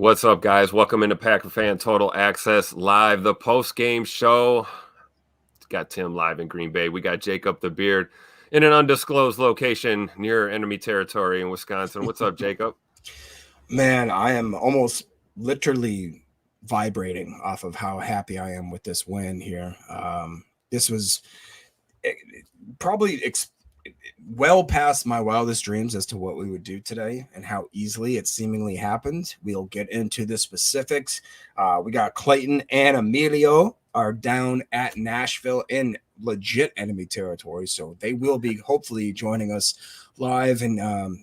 What's up, guys? Welcome into Packer Fan Total Access Live, the post-game show. Got Tim live in Green Bay. We got Jacob the Beard in an undisclosed location near enemy territory in Wisconsin. What's up, Jacob? Man, I am almost literally vibrating off of how happy I am with this win here. This was probably well past my wildest dreams as to what we would do today and how easily it seemingly happened. We'll get into the specifics. We got Clayton and Emilio are down at Nashville in legit enemy territory, so they will be hopefully joining us live and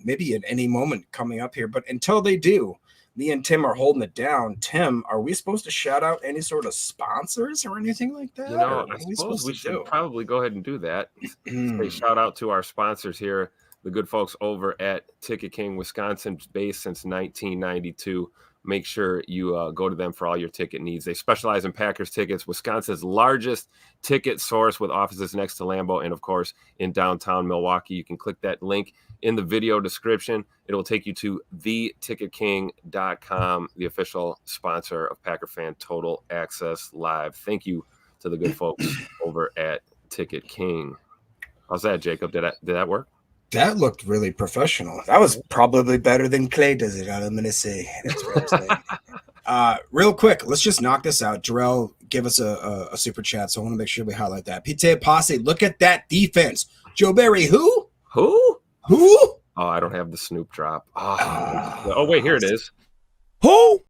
maybe at any moment coming up here. But until they do, me and Tim are holding it down. Tim, are we supposed to shout out any sort of sponsors or anything like that? I suppose we should probably go ahead and do that. Say shout out to our sponsors here, the good folks over at Ticket King, Wisconsin, based since 1992. Make sure you go to them for all your ticket needs. They specialize in Packers tickets, Wisconsin's largest ticket source with offices next to Lambeau and, of course, in downtown Milwaukee. You can click that link in the video description. It will take you to theticketking.com, the official sponsor of Packer Fan Total Access Live. Thank you to the good folks over at Ticket King. How's that, Jacob? Did that work? That looked really professional. That was probably better than Clay does it. I'm going to say. That's what I'm saying. Real quick, let's just knock this out. Jarrell, give us a super chat, so I want to make sure we highlight that. Pite Posse, look at that defense. Joe Barry, who? Who? Oh, I don't have the Snoop drop. Oh, wait, here it is. Who?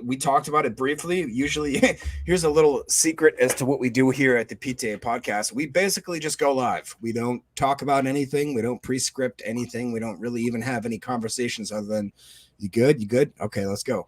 We talked about it briefly. Usually, here's a little secret as to what we do here at the PTA podcast. We basically just go live. We don't talk about anything. We don't pre-script anything. We don't really even have any conversations other than, you good? You good? Okay, let's go.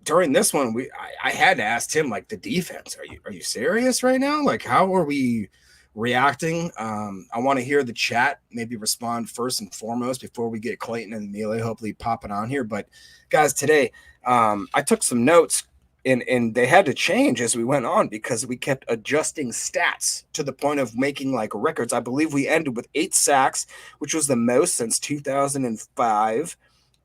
During this one, I had to ask Tim, like, the defense. Are you serious right now? Like, how are we reacting? I want to hear the chat, maybe respond first and foremost before we get Clayton and Amelia hopefully popping on here. But guys, today I took some notes and they had to change as we went on because we kept adjusting stats to the point of making like records. I believe we ended with 8 sacks, which was the most since 2005.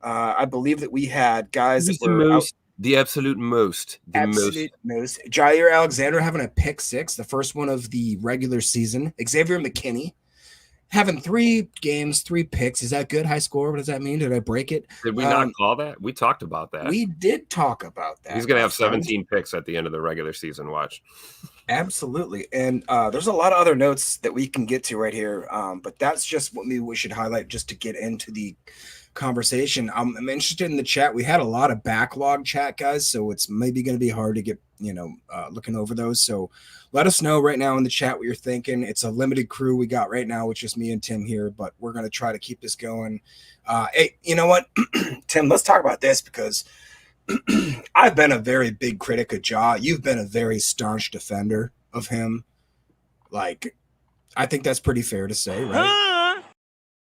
I believe that we had guys that were the absolute most. Jair Alexander having a pick 6, the first one of the regular season. Xavier McKinney having 3 games, 3 picks. Is that good? High score? What does that mean? Did I break it? Did we not call that? We talked about that. We did talk about that. He's going to have 17 picks at the end of the regular season. Watch. Absolutely. And there's a lot of other notes that we can get to right here. But that's just what maybe we should highlight just to get into the conversation. I'm interested in the chat. We had a lot of backlog chat, guys, so it's maybe going to be hard to get, looking over those. So let us know right now in the chat what you're thinking. It's a limited crew we got right now, which is me and Tim here, but we're going to try to keep this going. Hey, you know what, Tim, let's talk about this because I've been a very big critic of Ja. You've been a very staunch defender of him. Like, I think that's pretty fair to say, right?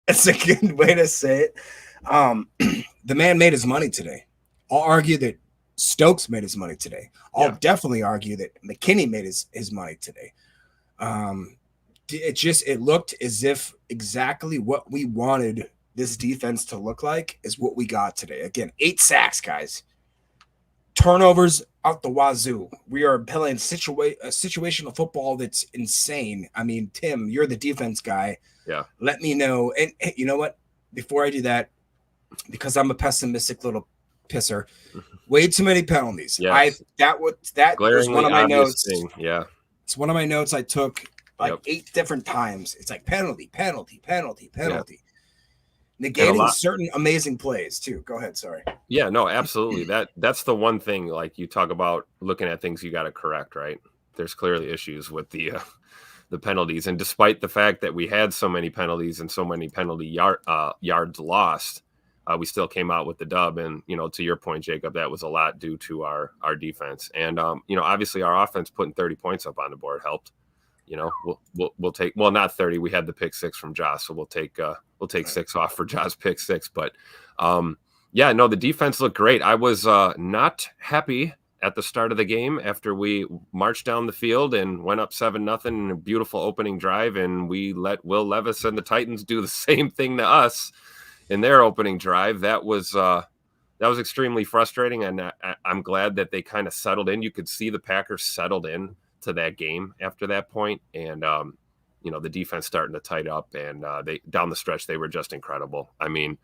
It's a good way to say it. The man made his money today. I'll argue that Stokes made his money today. I'll definitely argue that McKinney made his money today. It looked as if exactly what we wanted this defense to look like is what we got today. Again, 8 sacks, guys. Turnovers out the wazoo. We are playing situational football that's insane. I mean, Tim, you're the defense guy. Yeah. Let me know. And hey, you know what? Before I do that, because I'm a pessimistic little pisser, way too many penalties. Yes. That was one of my notes. Yeah. It's one of my notes I took 8 different times. It's like penalty. Yeah. Negating certain amazing plays too. Go ahead. Sorry. Yeah, no, absolutely. That's the one thing, like you talk about looking at things you got to correct, right? There's clearly issues with the penalties. And despite the fact that we had so many penalties and so many penalty yards lost, we still came out with the dub. And, to your point, Jacob, that was a lot due to our defense. And, obviously our offense putting 30 points up on the board helped. We'll take, well, not 30. We had the pick 6 from Josh, so we'll take 6 off for Josh's pick 6. But the defense looked great. I was not happy at the start of the game after we marched down the field and went up 7-0 in a beautiful opening drive, and we let Will Levis and the Titans do the same thing to us in their opening drive. That was extremely frustrating, and I'm glad that they kind of settled in. You could see the Packers settled in to that game after that point, and the defense starting to tighten up, and they down the stretch they were just incredible. I mean,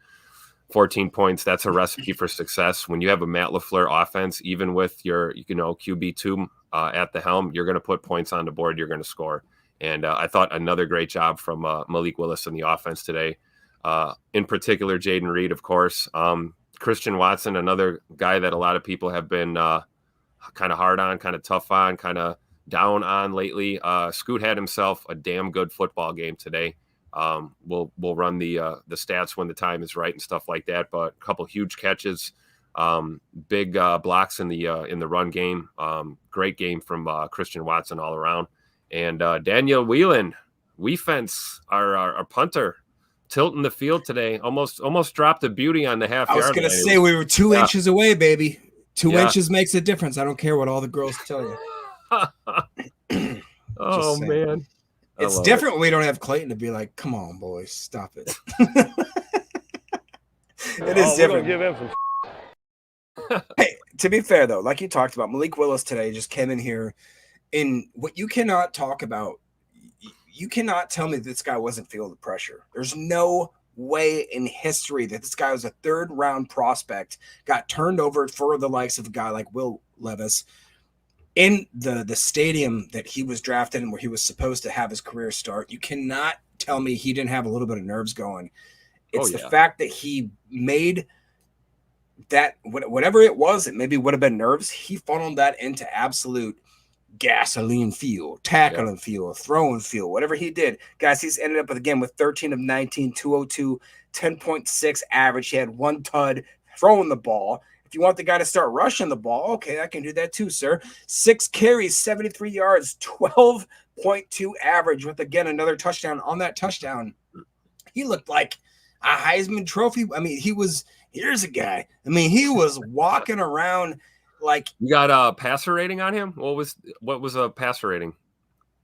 14 points, that's a recipe for success. When you have a Matt LaFleur offense, even with your QB2 at the helm, you're going to put points on the board, you're going to score. And I thought another great job from Malik Willis in the offense today. In particular, Jaden Reed, of course. Christian Watson, another guy that a lot of people have been kind of hard on, kind of tough on, kind of down on lately. Scoot had himself a damn good football game today. We'll run the stats when the time is right and stuff like that. But a couple huge catches, big blocks in the run game. Great game from Christian Watson all around. And Daniel Whelan, fence our punter, tilting the field today. Almost dropped a beauty on the half yard line. I was going to say we were 2 inches away, baby. 2 inches makes a difference. I don't care what all the girls tell you. Oh man. It's different when we don't have Clayton to be like, come on, boys, stop it. It is different. Give him some Hey, to be fair, though, like you talked about, Malik Willis today just came in here. In what you cannot talk about, you cannot tell me that this guy wasn't feeling the pressure. There's no way in history that this guy was a third-round prospect, got turned over for the likes of a guy like Will Levis, in the stadium that he was drafted in, where he was supposed to have his career start. You cannot tell me he didn't have a little bit of nerves going. It's the fact that he made that, whatever it was, it maybe would have been nerves. He funneled that into absolute gasoline fuel, tackling fuel, throwing fuel, whatever he did. Guys, he's ended up with, again, with 13 of 19, 202, 10.6 average. He had 1 tud throwing the ball. If you want the guy to start rushing the ball, okay, I can do that too, sir. 6 carries, 73 yards, 12.2 average with, again, another touchdown. On that touchdown, he looked like a Heisman Trophy. I mean, here's a guy. I mean, he was walking around like. You got a passer rating on him? What was a passer rating?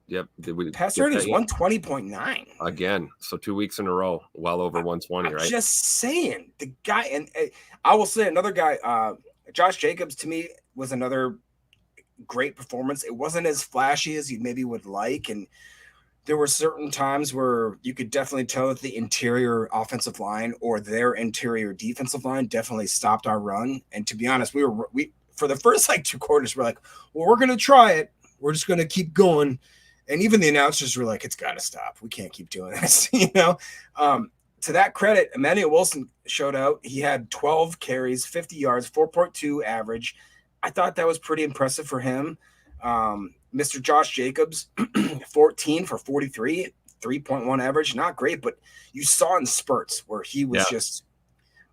Yep. Passer rating is 120.9. Again, so 2 weeks in a row, well over 120, right? Just saying, the guy, and I will say another guy, Josh Jacobs, to me, was another great performance. It wasn't as flashy as you maybe would like, and there were certain times where you could definitely tell that the interior offensive line or their interior defensive line definitely stopped our run. And to be honest, we for the first 2 quarters, we're like, well, we're going to try it. We're just going to keep going. And even the announcers were like, it's got to stop. We can't keep doing this, To that credit, Emmanuel Wilson showed out. He had 12 carries, 50 yards, 4.2 average. I thought that was pretty impressive for him. Mr. Josh Jacobs, 14 for 43, 3.1 average. Not great, but you saw in spurts where he was just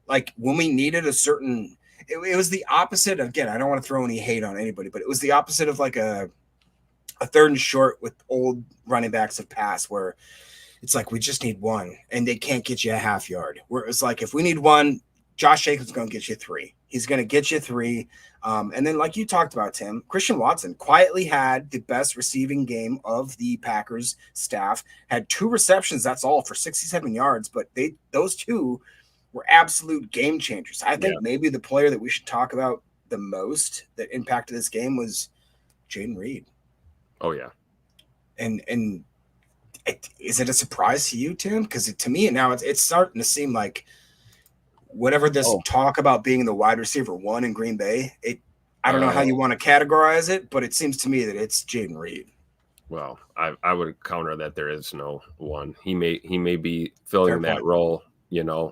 like, when we needed a certain – it was the opposite. Again, I don't want to throw any hate on anybody, but it was the opposite of like a third and short with old running backs of pass, where it's like, we just need one and they can't get you a half yard. Where it's like, if we need one, Josh Jacobs is going to get you 3. He's going to get you 3. And then, like you talked about, Tim, Christian Watson quietly had the best receiving game of the Packers staff, had 2 receptions. That's all for 67 yards. But those 2 were absolute game changers. I think maybe the player that we should talk about the most that impacted this game was Jaden Reed. Oh yeah. And is it a surprise to you, Tim? Because to me now it's starting to seem like whatever this talk about being the wide receiver 1 in Green Bay, I don't know how you want to categorize it, but it seems to me that it's Jaden Reed. Well, I would counter that there is no one. He may be filling that role.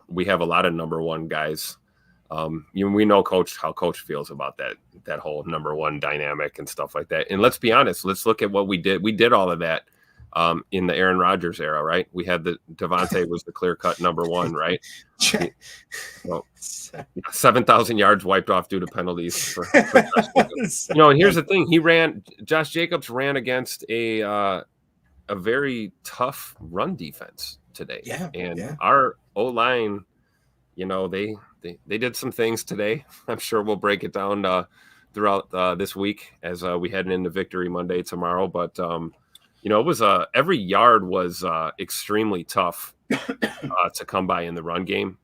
We have a lot of number 1 guys. We know how coach feels about that whole number 1 dynamic and stuff like that. And let's be honest, let's look at what we did. We did all of that in the Aaron Rodgers era, right? We had Devontae was the clear cut number 1, right? 7,000 yards wiped off due to penalties for and here's the thing. Josh Jacobs ran against a very tough run defense today. Our O-line, they did some things today. I'm sure we'll break it down throughout this week as we head into Victory Monday tomorrow. But it was every yard was extremely tough to come by in the run game.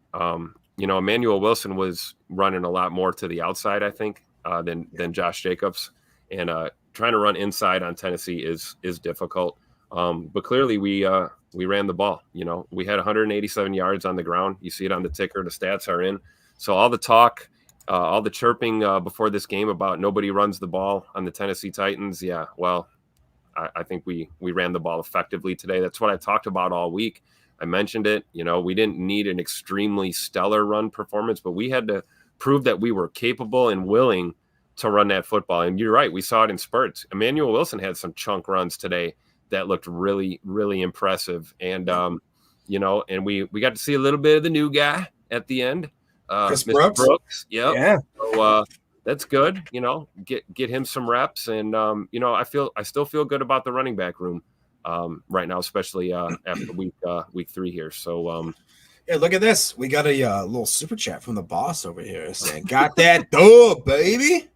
Emmanuel Wilson was running a lot more to the outside, I think, than Josh Jacobs, and trying to run inside on Tennessee is difficult. But clearly we ran the ball. We had 187 yards on the ground. You see it on the ticker. The stats are in. So all the talk, all the chirping before this game about nobody runs the ball on the Tennessee Titans. Yeah, well, I think we ran the ball effectively today. That's what I talked about all week. I mentioned it. We didn't need an extremely stellar run performance, but we had to prove that we were capable and willing to run that football. And you're right. We saw it in spurts. Emmanuel Wilson had some chunk runs today that looked really, really impressive. And, and we got to see a little bit of the new guy at the end. Mr. Brooks. Yep. Yeah. So that's good. Get him some reps. And, I still feel good about the running back room right now, especially after week 3 here. So, yeah, look at this. We got a little super chat from the boss over here saying, "Got that dub, baby."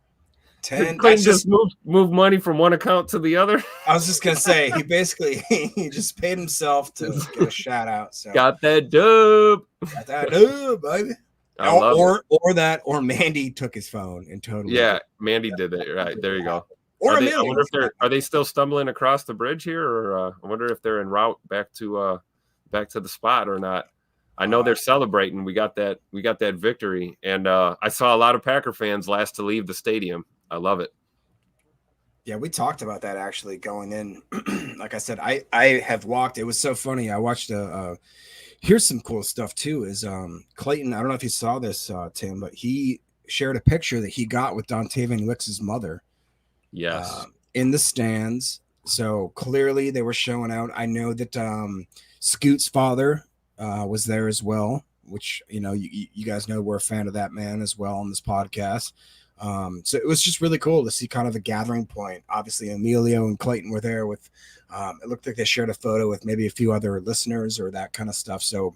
10. That's just move money from one account to the other. I was just gonna say he just paid himself to get a shout out. So got that dub. Got that dub, baby. Or Mandy took his phone and totally. Yeah, Mandy did it. Right there, you go. I wonder if are they still stumbling across the bridge here, or I wonder if they're en route back to the spot or not. I know they're celebrating. We got that victory, and I saw a lot of Packer fans last to leave the stadium. I love it. Yeah, we talked about that actually going in. Like I said, I have walked. It was so funny. I watched here's some cool stuff too. Is Clayton? I don't know if you saw this, Tim, but he shared a picture that he got with Dontavian Wicks's mother. Yes, in the stands. So clearly they were showing out. I know that Scoot's father was there as well, which you guys know we're a fan of that man as well on this podcast. So it was just really cool to see kind of a gathering point. Obviously, Emilio and Clayton were there with, it looked like they shared a photo with maybe a few other listeners or that kind of stuff. So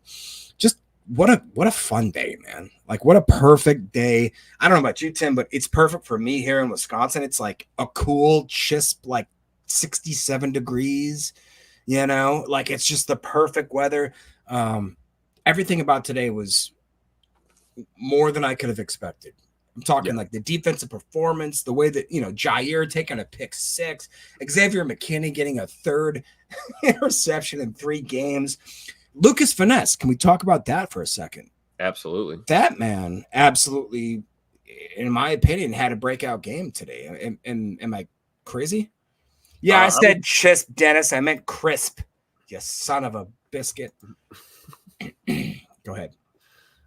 just what a fun day, man. Like what a perfect day. I don't know about you, Tim, but it's perfect for me here in Wisconsin. It's like a cool, crisp, like 67 degrees, like it's just the perfect weather. Everything about today was more than I could have expected. I'm talking like the defensive performance, the way that, Jair taking a pick 6, Xavier McKinney getting a 3rd interception in 3 games. Lucas Finesse, can we talk about that for a second? Absolutely. That man absolutely, in my opinion, had a breakout game today. Am I crazy? Yeah, I said crisp, Dennis. I meant crisp. You son of a biscuit. Go ahead.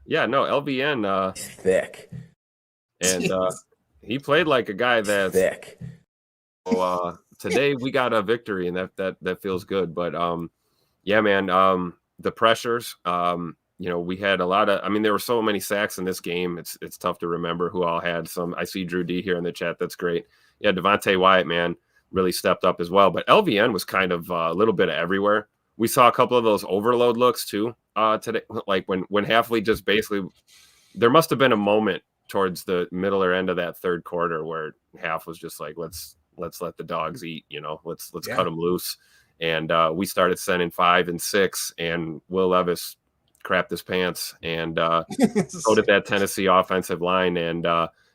Yeah, no, LVN thick. And he played like a guy that's thick. So today we got a victory, and that feels good. But yeah, man, the pressures. We had a lot of. There were so many sacks in this game. It's tough to remember who all had some. I see Drew D here in the chat. That's great. Yeah, Devontae Wyatt, man, really stepped up as well. But LVN was kind of a little bit of everywhere. We saw a couple of those overload looks too today. Like when Halfley just basically, there must have been a moment towards the middle or end of that third quarter where Half was just like, let's let the dogs eat, let's cut them loose. And we started sending 5 and 6, and Will Levis crapped his pants, and so did that Tennessee offensive line. And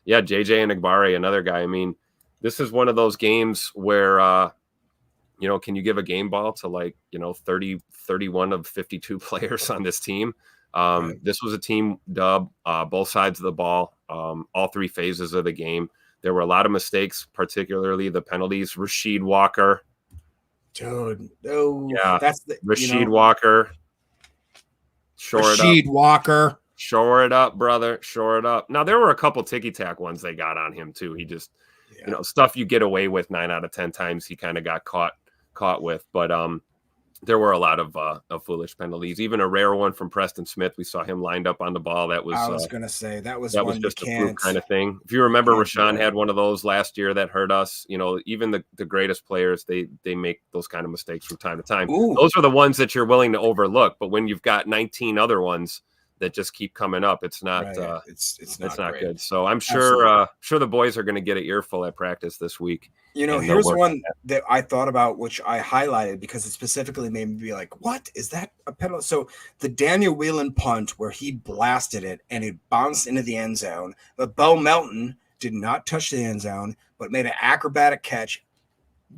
JJ and Agbare, another guy. This is one of those games where can you give a game ball to 31 of 52 players on this team? Right. This was a team dub, both sides of the ball, all 3 phases of the game. There were a lot of mistakes, particularly the penalties. Rasheed Walker. Dude, no. Yeah, that's the Rasheed Walker. Rasheed Walker. Shore it up, brother. Shore it up. Now, there were a couple ticky-tack ones they got on him, too. He just, stuff you get away with 9 out of 10 times he kind of got caught with. But there were a lot of foolish penalties. Even a rare one from Preston Smith. We saw him lined up on the ball. That was. I was going to say that was just a fluke kind of thing. If you remember, Rashawn had one of those last year that hurt us. Even the greatest players, they make those kind of mistakes from time to time. Ooh. Those are the ones that you're willing to overlook. But when you've got 19 other ones that just keep coming up. It's not right. It's not not great. good. So I'm sure the boys are going to get an earful at practice this week. Here's one that I thought about, which I highlighted because it specifically made me be like, what is that a penalty? So the Daniel Whelan punt where he blasted it and it bounced into the end zone, but Bo Melton did not touch the end zone, but made an acrobatic catch,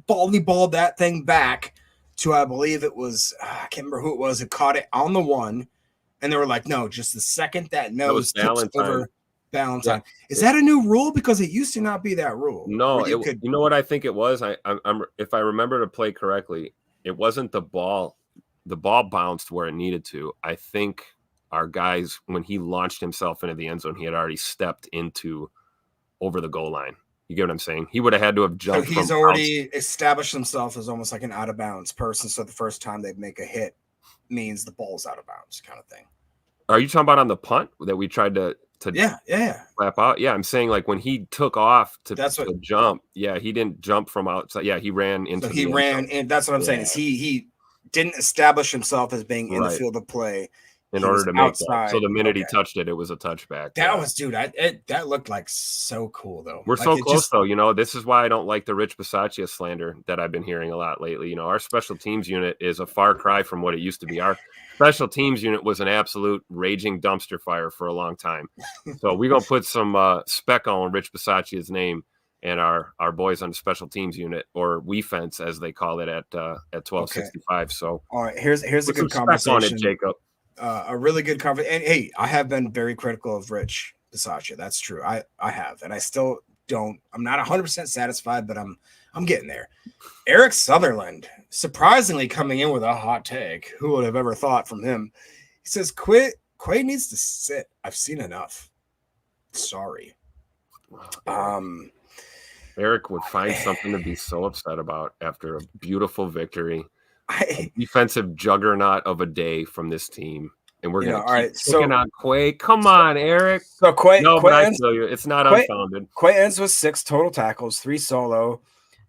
balled that thing back to, I believe it was, I can't remember who it was, who caught it on the one. And they were like, no, just the second that nose tips over Valentine. Yeah. Is that a new rule? Because it used to not be that rule. No, you know what I think it was? I'm if I remember to play correctly, it wasn't the ball. The ball bounced where it needed to. I think our guys, when he launched himself into the end zone, he had already stepped into over the goal line. You get what I'm saying? He would have had to have jumped. So he's already established himself as almost like an out of bounds person. So the first time they make a hit means the ball's out of bounds, kind of thing. Are you talking about on the punt that we tried to slap out? Yeah, I'm saying like when he took off to jump. Yeah, he didn't jump from outside. Yeah, he ran into. So he ran, and that's what I'm saying is he didn't establish himself as being in the field of play in order to make that. So the minute he touched it, it was a touchback. That was, dude. That looked like so cool though. We're so close though. This is why I don't like the Rich Bisaccia slander that I've been hearing a lot lately. Our special teams unit is a far cry from what it used to be. Our special teams unit was an absolute raging dumpster fire for a long time. So we're gonna put some spec on Rich Bisaccia's name and our boys on the special teams unit, or we fence as they call it at 1265. So all right, here's a good conversation on it, Jacob. A really good conversation. And hey, I have been very critical of Rich Bisaccia. That's true. I have, and I still don't. I'm not 100% satisfied, but I'm getting there. Eric Sutherland, surprisingly coming in with a hot take. Who would have ever thought from him? He says, Quay needs to sit. I've seen enough. Sorry. Eric would find something to be so upset about after a beautiful victory. A defensive juggernaut of a day from this team, and we're going to keep picking on Quay. Come on, Eric. So Quay, I tell you, it's not unfounded. Quay ends with 6 total tackles, 3 solo,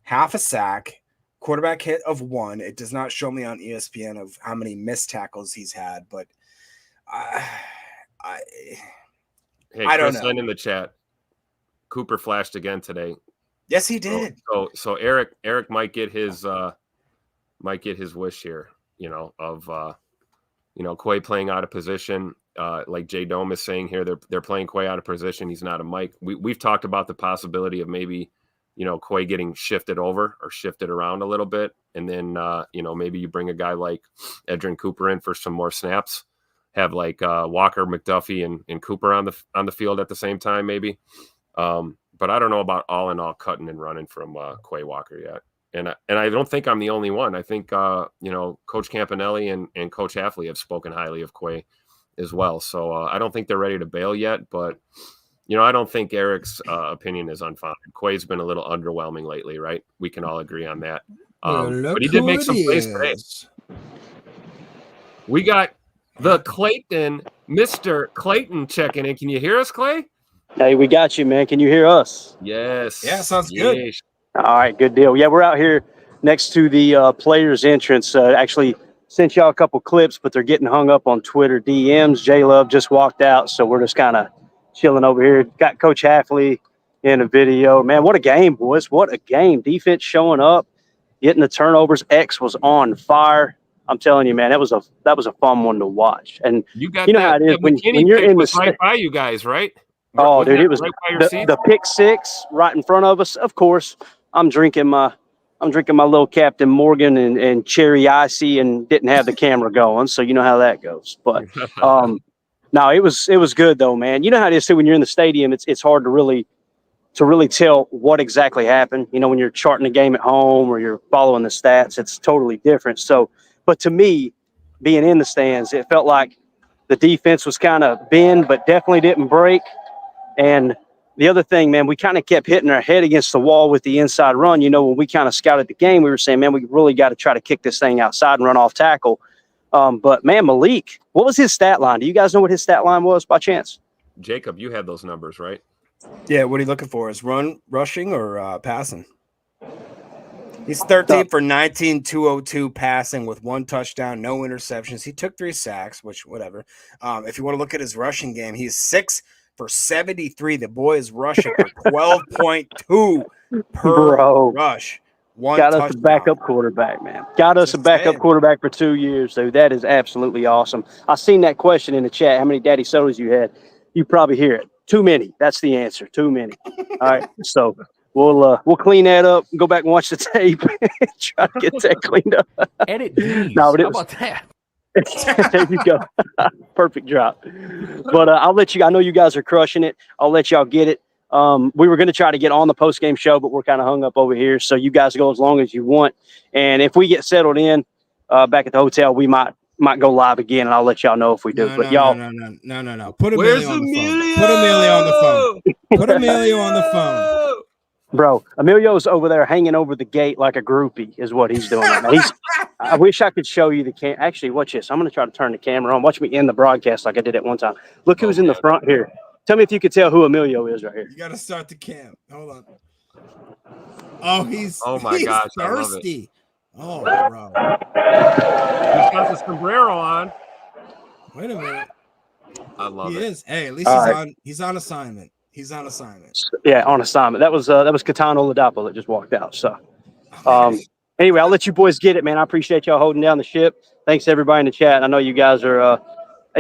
half a sack, quarterback hit of 1. It does not show me on ESPN of how many missed tackles he's had, but I don't know. In the chat, Cooper flashed again today. Yes, he did. So Eric might get his wish here, of Quay playing out of position. Like Jay Dome is saying here, they're playing Quay out of position. He's not a Mike. We've talked about the possibility of maybe, Quay getting shifted over or shifted around a little bit. And then, maybe you bring a guy like Edrin Cooper in for some more snaps, have like Walker, McDuffie and Cooper on the field at the same time, maybe. But I don't know about all in all cutting and running from Quay Walker yet. And I don't think I'm the only one. I think, Coach Campanelli and Coach Hafley have spoken highly of Quay as well. So I don't think they're ready to bail yet. But, I don't think Eric's opinion is unfounded. Quay's been a little underwhelming lately, right? We can all agree on that. But he did make some plays today. We got the Clayton, Mr. Clayton checking in. Can you hear us, Clay? Hey, we got you, man. Can you hear us? Yes. Yeah, sounds good. All right, good deal. Yeah, we're out here next to the players' entrance. Actually sent y'all a couple clips, but they're getting hung up on Twitter DMs. J-Love just walked out, so we're just kind of chilling over here. Got Coach Hafley in a video. Man, what a game, boys. What a game. Defense showing up, getting the turnovers. X was on fire. I'm telling you, man, that was a fun one to watch. And you know how it is when you're in the right by you guys, right? Oh, dude, it was right the pick six right in front of us. Of course, I'm drinking my little Captain Morgan and cherry icy and didn't have the camera going, so you know how that goes. But no, it was good though, man. You know how it is too when you're in the stadium. It's hard to really tell what exactly happened. When you're charting the game at home or you're following the stats, it's totally different. So, but to me, being in the stands, it felt like the defense was kind of bend, but definitely didn't break. And the other thing, man, we kind of kept hitting our head against the wall with the inside run. When we kind of scouted the game, we were saying, man, we really got to try to kick this thing outside and run off tackle. But, man, Malik, what was his stat line? Do you guys know what his stat line was by chance? Jacob, you had those numbers, right? Yeah, what are you looking for? Is rushing or passing? He's 13 for 19, 202 passing with 1 touchdown, no interceptions. He took 3 sacks, which whatever. If you want to look at his rushing game, he's 6 for 73. The boy is rushing for 12.2 per rush. 1 got touchdown. us a backup quarterback, man. Got us a backup quarterback for 2 years, so that is absolutely awesome. I seen that question in the chat. How many Daddy Sodas you had? You probably hear it. Too many. That's the answer. Too many. All right, so we'll clean that up. Go back and watch the tape. Try to get that cleaned up. Edit these. No, but How about that? There you go. Perfect drop. But I'll let you. I know you guys are crushing it. I'll let y'all get it. We were going to try to get on the post-game show, but we're kind of hung up over here. So you guys go as long as you want. And if we get settled in back at the hotel, we might go live again, and I'll let y'all know if we do. No. Put Emilio on the phone. Put Emilio on the phone. Put Emilio on the phone. Bro, Emilio's over there hanging over the gate like a groupie is what he's doing right now. I wish I could show you the cam. Actually, watch this. I'm going to try to turn the camera on. Watch me end the broadcast like I did at one time. Look who's in the front here. Tell me if you could tell who Emilio is right here. You got to start the cam. Hold on. Oh, he's gosh, thirsty. Oh, bro. He's got the sombrero on. Wait a minute. I love it. He is. Hey, at least he's on assignment. He's on assignment. Yeah, on assignment. That was Catano Ladapo that just walked out. So, anyway, I'll let you boys get it, man. I appreciate y'all holding down the ship. Thanks to everybody in the chat. I know you guys are.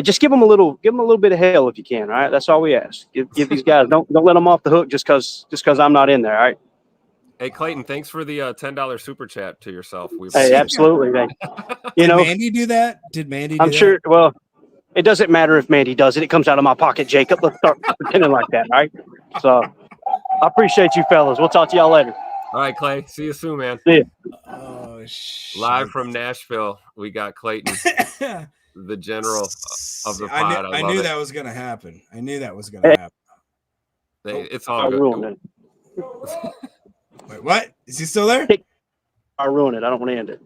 Just give them a little bit of hell if you can. All right, that's all we ask. Give these guys. Don't let them off the hook just because I'm not in there. All right. Hey Clayton, thanks for the $10 super chat to yourself. Hey, absolutely, man. Did Mandy do that? Did Mandy? I'm sure. Well, it doesn't matter if Mandy does it. It comes out of my pocket, Jacob. Let's start pretending like that, all right? So I appreciate you fellas. We'll talk to y'all later. All right, Clay. See you soon, man. See you. Oh, shit. Live from Nashville, we got Clayton, the general of the pod. I knew that was going to happen. It's all good. Wait, what? Is he still there? I ruined it. I don't want to end it.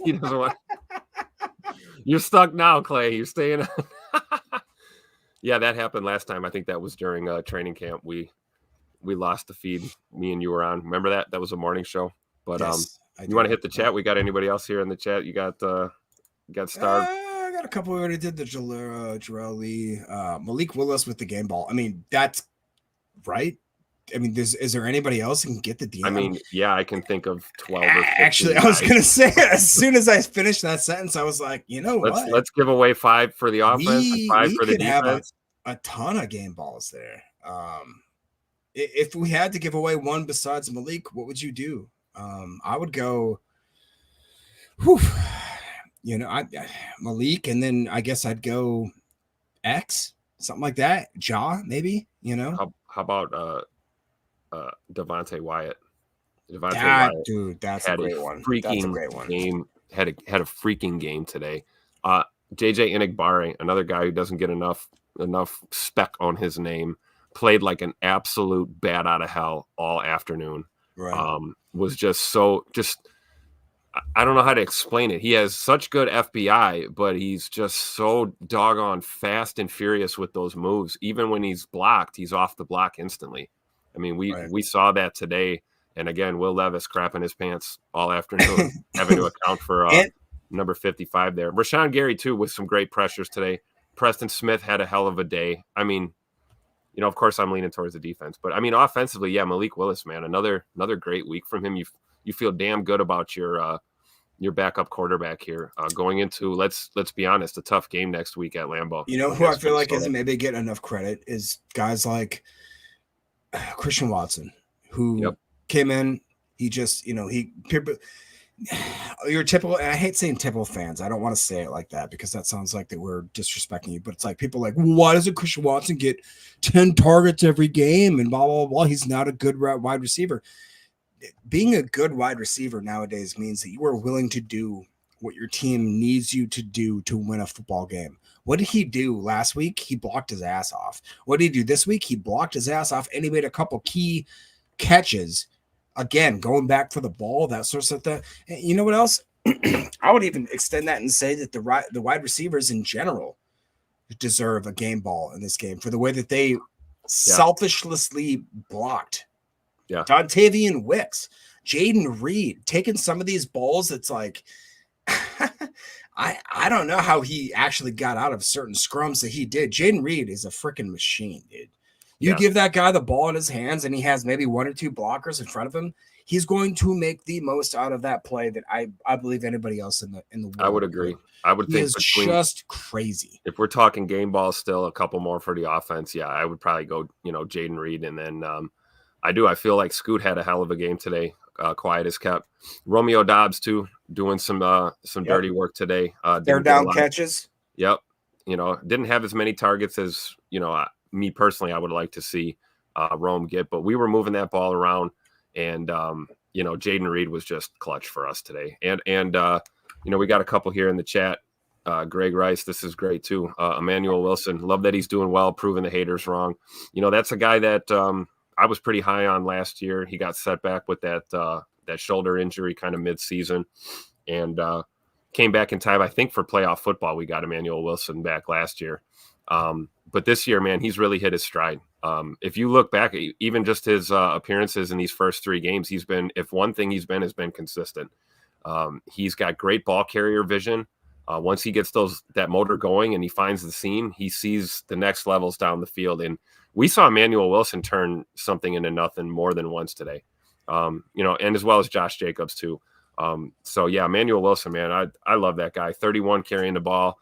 He doesn't want. You're stuck now, Clay. You're staying. Yeah, that happened last time. I think that was during training camp. We lost the feed. Me and you were on. Remember that? That was a morning show. But yes, you want to hit the chat? We got anybody else here in the chat? You got Starved? I got a couple. We already did the Jarrell Lee, Malik Willis with the game ball. I mean, that's right. I mean, is there anybody else who can get the DM? I mean, yeah, I can think of 12 or 15 Actually, guys. I was going to say, as soon as I finished that sentence, I was like, you know what? Let's give away 5 for the offense and 5 for the defense. Have a ton of game balls there. If we had to give away one besides Malik, what would you do? I would go, Malik, and then I guess I'd go X, something like that. Maybe, How about Devontae Wyatt? Dude, that's a great one. That's a great one. Had a freaking game today. JJ Inigbare, another guy who doesn't get enough spec on his name, played like an absolute bat out of hell all afternoon. Right. Was I don't know how to explain it. He has such good FBI, but he's just so doggone fast and furious with those moves. Even when he's blocked, he's off the block instantly. I mean, we saw that today. And again, Will Levis crapping his pants all afternoon, having to account for number 55 there. Rashawn Gary, too, with some great pressures today. Preston Smith had a hell of a day. I mean, of course, I'm leaning towards the defense. But, I mean, offensively, yeah, Malik Willis, man, another great week from him. You feel damn good about your backup quarterback here going into, let's be honest, a tough game next week at Lambeau. You know who I feel like isn't maybe getting enough credit is guys like Christian Watson, who came in. He just, you're typical, and I hate saying typical fans. I don't want to say it like that because that sounds like that we're disrespecting you. But it's like people like, why doesn't Christian Watson get 10 targets every game and blah, blah, blah. He's not a good wide receiver. Being a good wide receiver nowadays means that you are willing to do what your team needs you to do to win a football game. What did he do last week? He blocked his ass off. What did he do this week? He blocked his ass off and he made a couple key catches. Again, going back for the ball, that sort of stuff. And you know what else? I would even extend that and say that the wide receivers in general deserve a game ball in this game for the way that they selfishly blocked. Yeah. Dontavian Wicks. Jaden Reed taking some of these balls. It's like, I don't know how he actually got out of certain scrums that he did. Jaden Reed is a freaking machine, dude. You give that guy the ball in his hands and he has maybe 1 or 2 blockers in front of him, he's going to make the most out of that play that I believe anybody else in the world. I would agree. I would think is just crazy. If we're talking game ball still, a couple more for the offense, yeah, I would probably go, Jaden Reed. And then I feel like Scoot had a hell of a game today. Quiet as kept. Romeo Dobbs too, doing some dirty work today. They're down catches. Yep. Didn't have as many targets as, me personally, I would like to see Rome get, but we were moving that ball around, and Jaden Reed was just clutch for us today. And we got a couple here in the chat. Greg Rice, this is great too. Emmanuel Wilson, love that he's doing well, proving the haters wrong. That's a guy that I was pretty high on last year. He got set back with that shoulder injury kind of mid-season, and came back in time, I think, for playoff football. We got Emmanuel Wilson back last year. But this year, man, he's really hit his stride. If you look back, even just his appearances in these first 3 games, if one thing has been consistent. He's got great ball carrier vision. Once he gets that motor going and he finds the seam, he sees the next levels down the field. And we saw Emmanuel Wilson turn something into nothing more than once today. And as well as Josh Jacobs too. So yeah, Emmanuel Wilson, man, I love that guy. 31 carrying the ball.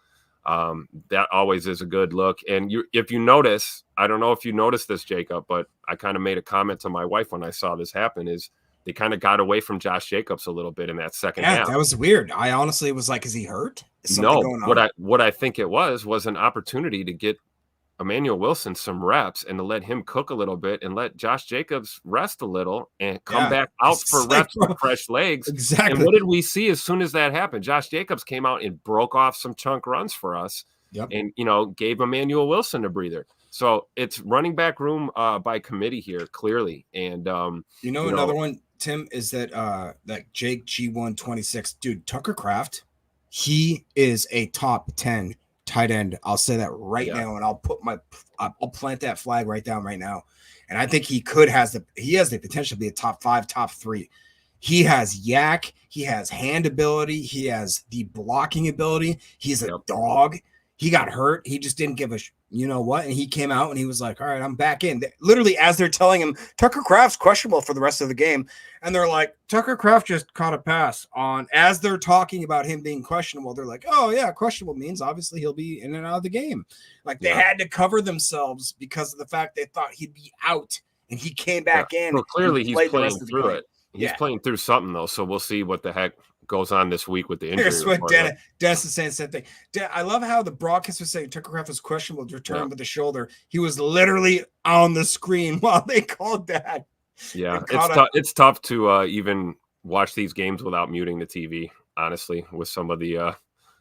That always is a good look. And if you notice, I don't know if you noticed this, Jacob, but I kind of made a comment to my wife when I saw this happen, is they kind of got away from Josh Jacobs a little bit in that second half. That was weird. I honestly was like, is he hurt? No, what I think it was an opportunity to get Emmanuel Wilson some reps and to let him cook a little bit and let Josh Jacobs rest a little and come back out for reps with fresh legs. Exactly. And what did we see as soon as that happened? Josh Jacobs came out and broke off some chunk runs for us. Yep. And, gave Emmanuel Wilson a breather. So it's running back room by committee here, clearly. And, another one, Tim, is that Jake G126, dude, Tucker Kraft, he is a top 10 tight end. I'll say that right now, and I'll plant that flag right down right now. And I think he has the potential to be a top 5, top 3. He has yak, he has hand ability, he has the blocking ability. He's a dog. He got hurt. He just didn't give a and he came out and he was like, all right, I'm back in. Literally, as they're telling him, Tucker Kraft's questionable for the rest of the game. And they're like, Tucker Kraft just caught a pass on, as they're talking about him being questionable. They're like, oh yeah, questionable means obviously he'll be in and out of the game. Like they had to cover themselves because of the fact they thought he'd be out, and he came back in. Well, clearly he's playing through it. He's playing through something though. So we'll see what the heck goes on this week with the injury. Here's what Dennis is saying the same thing. I love how the broadcast was saying Tucker Kraft was questionable to return with the shoulder. He was literally on the screen while they called that. Yeah, it's tough to even watch these games without muting the TV, honestly, with some of the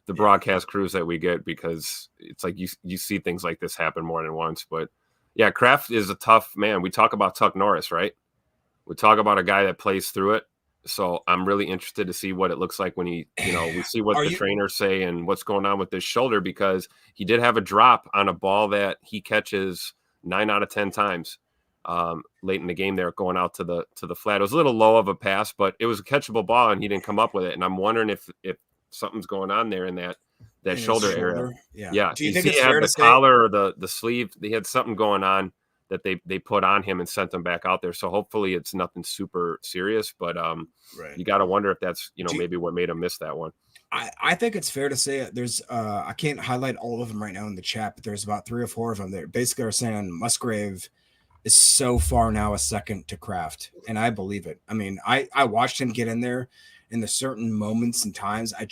broadcast crews that we get, because it's like you see things like this happen more than once. But yeah, Kraft is a tough man. We talk about Tuck Norris, right? We talk about a guy that plays through it. So I'm really interested to see what it looks like when we see what the trainers say and what's going on with his shoulder, because he did have a drop on a ball that he catches 9 out of 10 times late in the game there, going out to the flat. It was a little low of a pass, but it was a catchable ball and he didn't come up with it. And I'm wondering if something's going on there in that shoulder area. Yeah. Do you think it's fair to the collar or the sleeve? They had something going on that they put on him and sent him back out there. So hopefully it's nothing super serious, but you got to wonder if that's, maybe what made him miss that one. I think it's fair to say there's I can't highlight all of them right now in the chat, but there's about 3 or 4 of them that basically are saying Musgrave is so far now a second to Kraft. And I believe it. I mean, I watched him get in there in the certain moments and times. I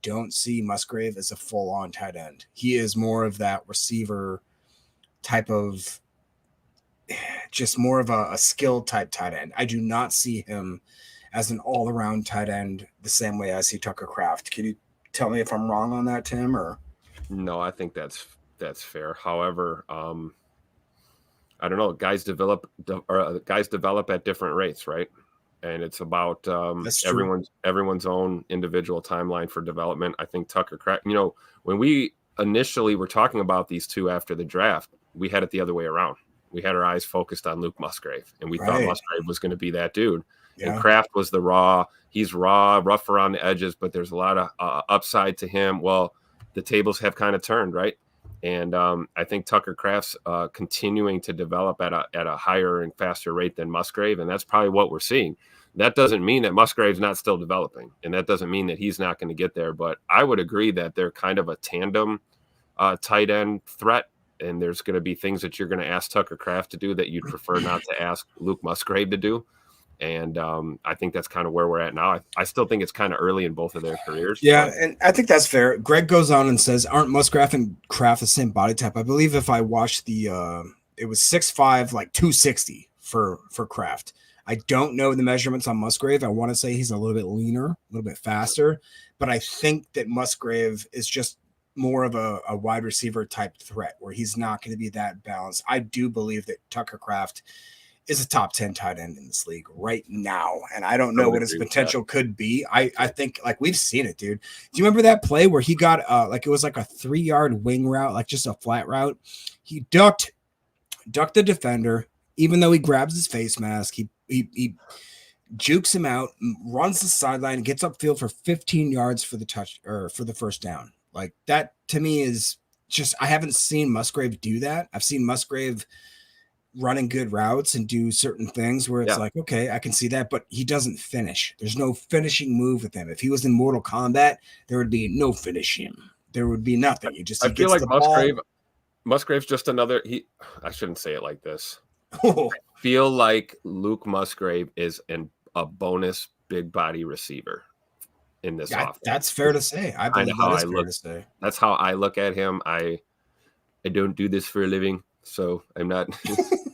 don't see Musgrave as a full on tight end. He is more of that receiver type of, just more of a skill type tight end. I do not see him as an all-around tight end the same way I see Tucker Kraft. Can you tell me if I'm wrong on that, Tim? Or no, I think that's fair. However, I don't know. Guys develop at different rates, right? And it's about everyone's own individual timeline for development. I think Tucker Kraft. When we initially were talking about these two after the draft, we had it the other way around. We had our eyes focused on Luke Musgrave, and we thought Musgrave was going to be that dude. And Yeah. Kraft was the raw. He's raw, rough around the edges, but there's a lot of upside to him. Well, the tables have kind of turned, right? And I think Tucker Kraft's continuing to develop at a higher and faster rate than Musgrave, and that's probably what we're seeing. That doesn't mean that Musgrave's not still developing, and that doesn't mean that he's not going to get there. But I would agree that they're kind of a tandem tight end threat, and there's going to be things that you're going to ask Tucker Kraft to do that you'd prefer not to ask Luke Musgrave to do. And I think that's kind of where we're at now. I still think it's kind of early in both of their careers. Yeah, and I think that's fair. Greg goes on and says, aren't Musgrave and Kraft the same body type? I believe if I watched it was 6'5", like 260 for Kraft. I don't know the measurements on Musgrave. I want to say he's a little bit leaner, a little bit faster, but I think that Musgrave is just more of a wide receiver type threat where he's not going to be that balanced. I do believe that Tucker Kraft is a top 10 tight end in this league right now. And I don't know what his potential could be. I think like we've seen it, dude. Do you remember that play where he got like it was like a 3-yard wing route, like just a flat route? He ducked the defender, even though he grabs his face mask, he jukes him out, runs the sideline, gets upfield for 15 yards for the touch or for the first down. Like that to me is just, I haven't seen Musgrave do that. I've seen Musgrave running good routes and do certain things where it's like, okay, I can see that, but he doesn't finish. There's no finishing move with him. If he was in Mortal Kombat, there would be no finishing. There would be nothing. I feel like Musgrave's just another. I shouldn't say it like this. I feel like Luke Musgrave is a bonus big body receiver in this offense. That's fair to say. I believe that is fair to say. That's how I look at him. I don't do this for a living, so I'm not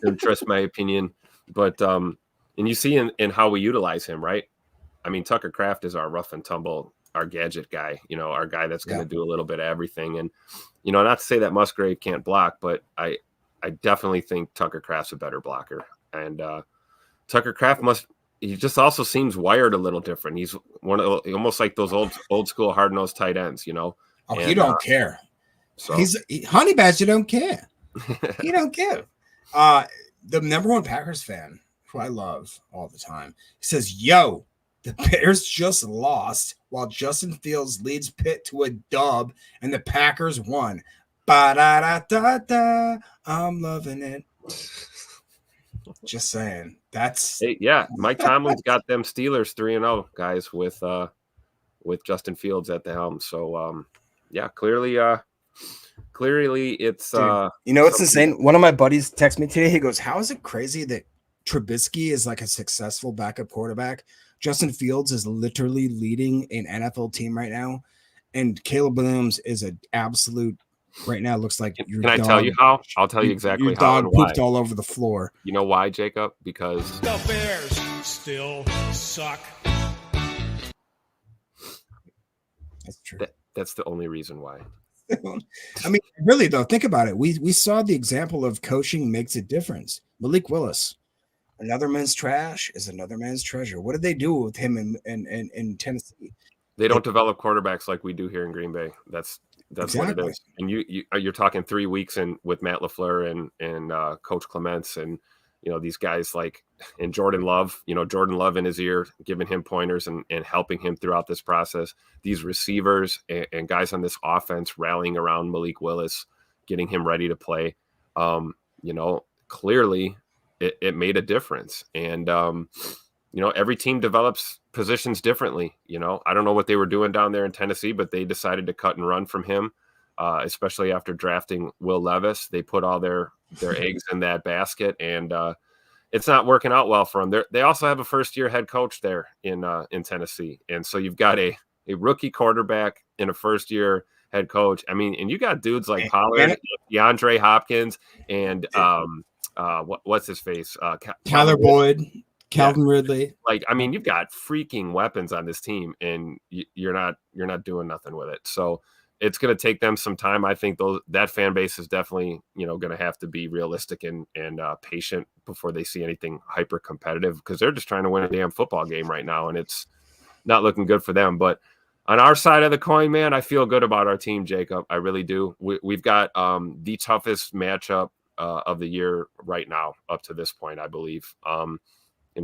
don't trust my opinion. But and you see in how we utilize him, right? I mean, Tucker Kraft is our rough and tumble, our gadget guy, our guy that's going to do a little bit of everything. And, not to say that Musgrave can't block, but I definitely think Tucker Kraft's a better blocker. And Tucker Kraft he just also seems wired a little different. He's almost like those old school hard-nosed tight ends, Oh, he don't care. So Honey Badger don't care. He don't care. The number one Packers fan, who I love all the time, he says, yo, the Bears just lost while Justin Fields leads Pitt to a dub and the Packers won. Ba-da-da-da-da. I'm loving it. Just saying. Mike Tomlin's got them Steelers 3-0 guys with Justin Fields at the helm. So clearly it's it's insane. One of my buddies texted me today. He goes, how is it crazy that Trubisky is like a successful backup quarterback? Justin Fields is literally leading an NFL team right now, and Caleb Williams is an absolute. Right now, it looks like your Can dog, I tell you how? I'll tell you exactly your how. Your dog pooped all over the floor. You know why, Jacob? Because the Bears still suck. That's true. That's the only reason why. I mean, really though, think about it. We saw the example of coaching makes a difference. Malik Willis, another man's trash is another man's treasure. What did they do with him in Tennessee? They don't develop quarterbacks like we do here in Green Bay. That's exactly what it is. And you're talking 3 weeks with Matt LaFleur and Coach Clements and these guys and Jordan Love, Jordan Love in his ear, giving him pointers and helping him throughout this process. These receivers and guys on this offense rallying around Malik Willis, getting him ready to play. Clearly it made a difference. And every team develops positions differently. I don't know what they were doing down there in Tennessee, but they decided to cut and run from him, especially after drafting Will Levis. They put all their eggs in that basket, and it's not working out well for them. They also have a first-year head coach there in Tennessee, and so you've got a rookie quarterback and a first-year head coach. I mean, and you got dudes like Pollard, DeAndre Hopkins, and what's his face, Tyler Boyd. Calvin Ridley. You've got freaking weapons on this team, and you're not doing nothing with it. So it's going to take them some time. I think that fan base is definitely going to have to be realistic and patient before they see anything hyper competitive, because they're just trying to win a damn football game right now, and it's not looking good for them. But on our side of the coin, man, I feel good about our team, Jacob. I really do. We've got the toughest matchup of the year right now up to this point, I believe.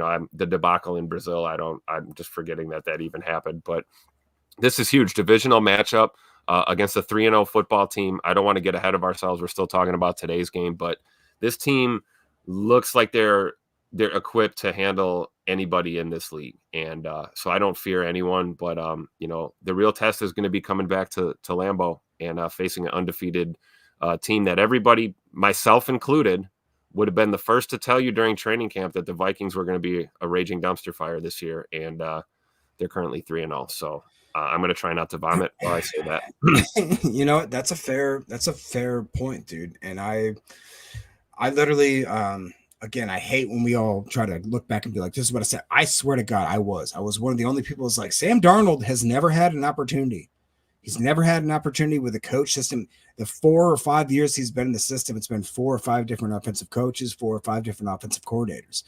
I'm the debacle in Brazil. I'm just forgetting that even happened. But this is huge. Divisional matchup against a 3-0 football team. I don't want to get ahead of ourselves. We're still talking about today's game, but this team looks like they're equipped to handle anybody in this league. And so I don't fear anyone, but the real test is going to be coming back to Lambeau and facing an undefeated team that everybody, myself included, would have been the first to tell you during training camp that the Vikings were going to be a raging dumpster fire this year. And they're currently 3-0. So I'm going to try not to vomit while I say that. You know what? That's a fair point, dude. And I literally, again, I hate when we all try to look back and be like, this is what I said. I swear to God, I was one of the only people who's like, Sam Darnold has never had an opportunity. He's never had an opportunity with a coach system. The 4 or 5 years he's been in the system, it's been 4 or 5 different offensive coaches, 4 or 5 different offensive coordinators.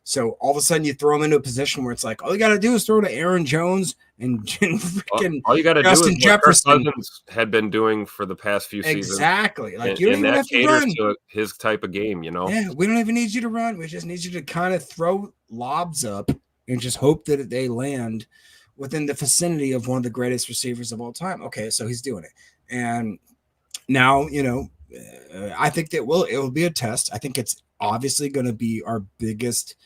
So all of a sudden you throw him into a position where it's like, all you got to do is throw to Aaron Jones and freaking all you got to do is what Jefferson Kirk Cousins had been doing for the past few seasons. Exactly. Like you don't even have to run. To his type of game, Yeah, we don't even need you to run. We just need you to kind of throw lobs up and just hope that they land within the vicinity of one of the greatest receivers of all time. Okay, so he's doing it. And now, I think that it will be a test. I think it's obviously going to be our biggest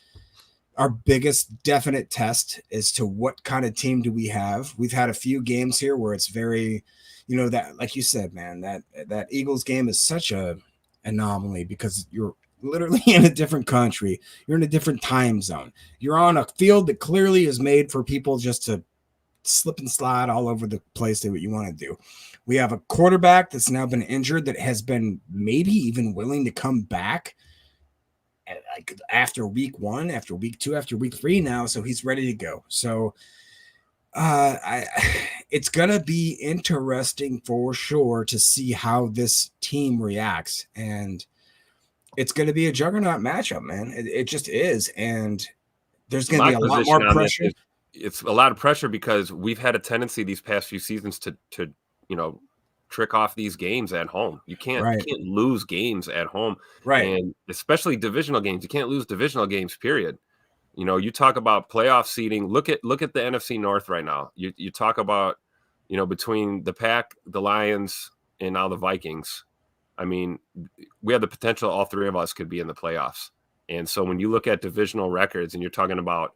definite test as to what kind of team do we have. We've had a few games here where it's very, that, like you said, man, that Eagles game is such a anomaly because you're literally in a different country. You're in a different time zone. You're on a field that clearly is made for people just to slip and slide all over the place, do what you want to do. We have a quarterback that's now been injured that has been maybe even willing to come back after week 1, after week 2, after week 3 now. So he's ready to go. So it's going to be interesting for sure to see how this team reacts. And it's going to be a juggernaut matchup, man. It just is. And there's going to be a lot more pressure. It's a lot of pressure because we've had a tendency these past few seasons to trick off these games at home. You can't lose games at home. Right. And especially divisional games. You can't lose divisional games, period. You talk about playoff seeding. Look at the NFC North right now. You talk about, between the Pack, the Lions, and now the Vikings. I mean, we have the potential all 3 of us could be in the playoffs. And so when you look at divisional records and you're talking about,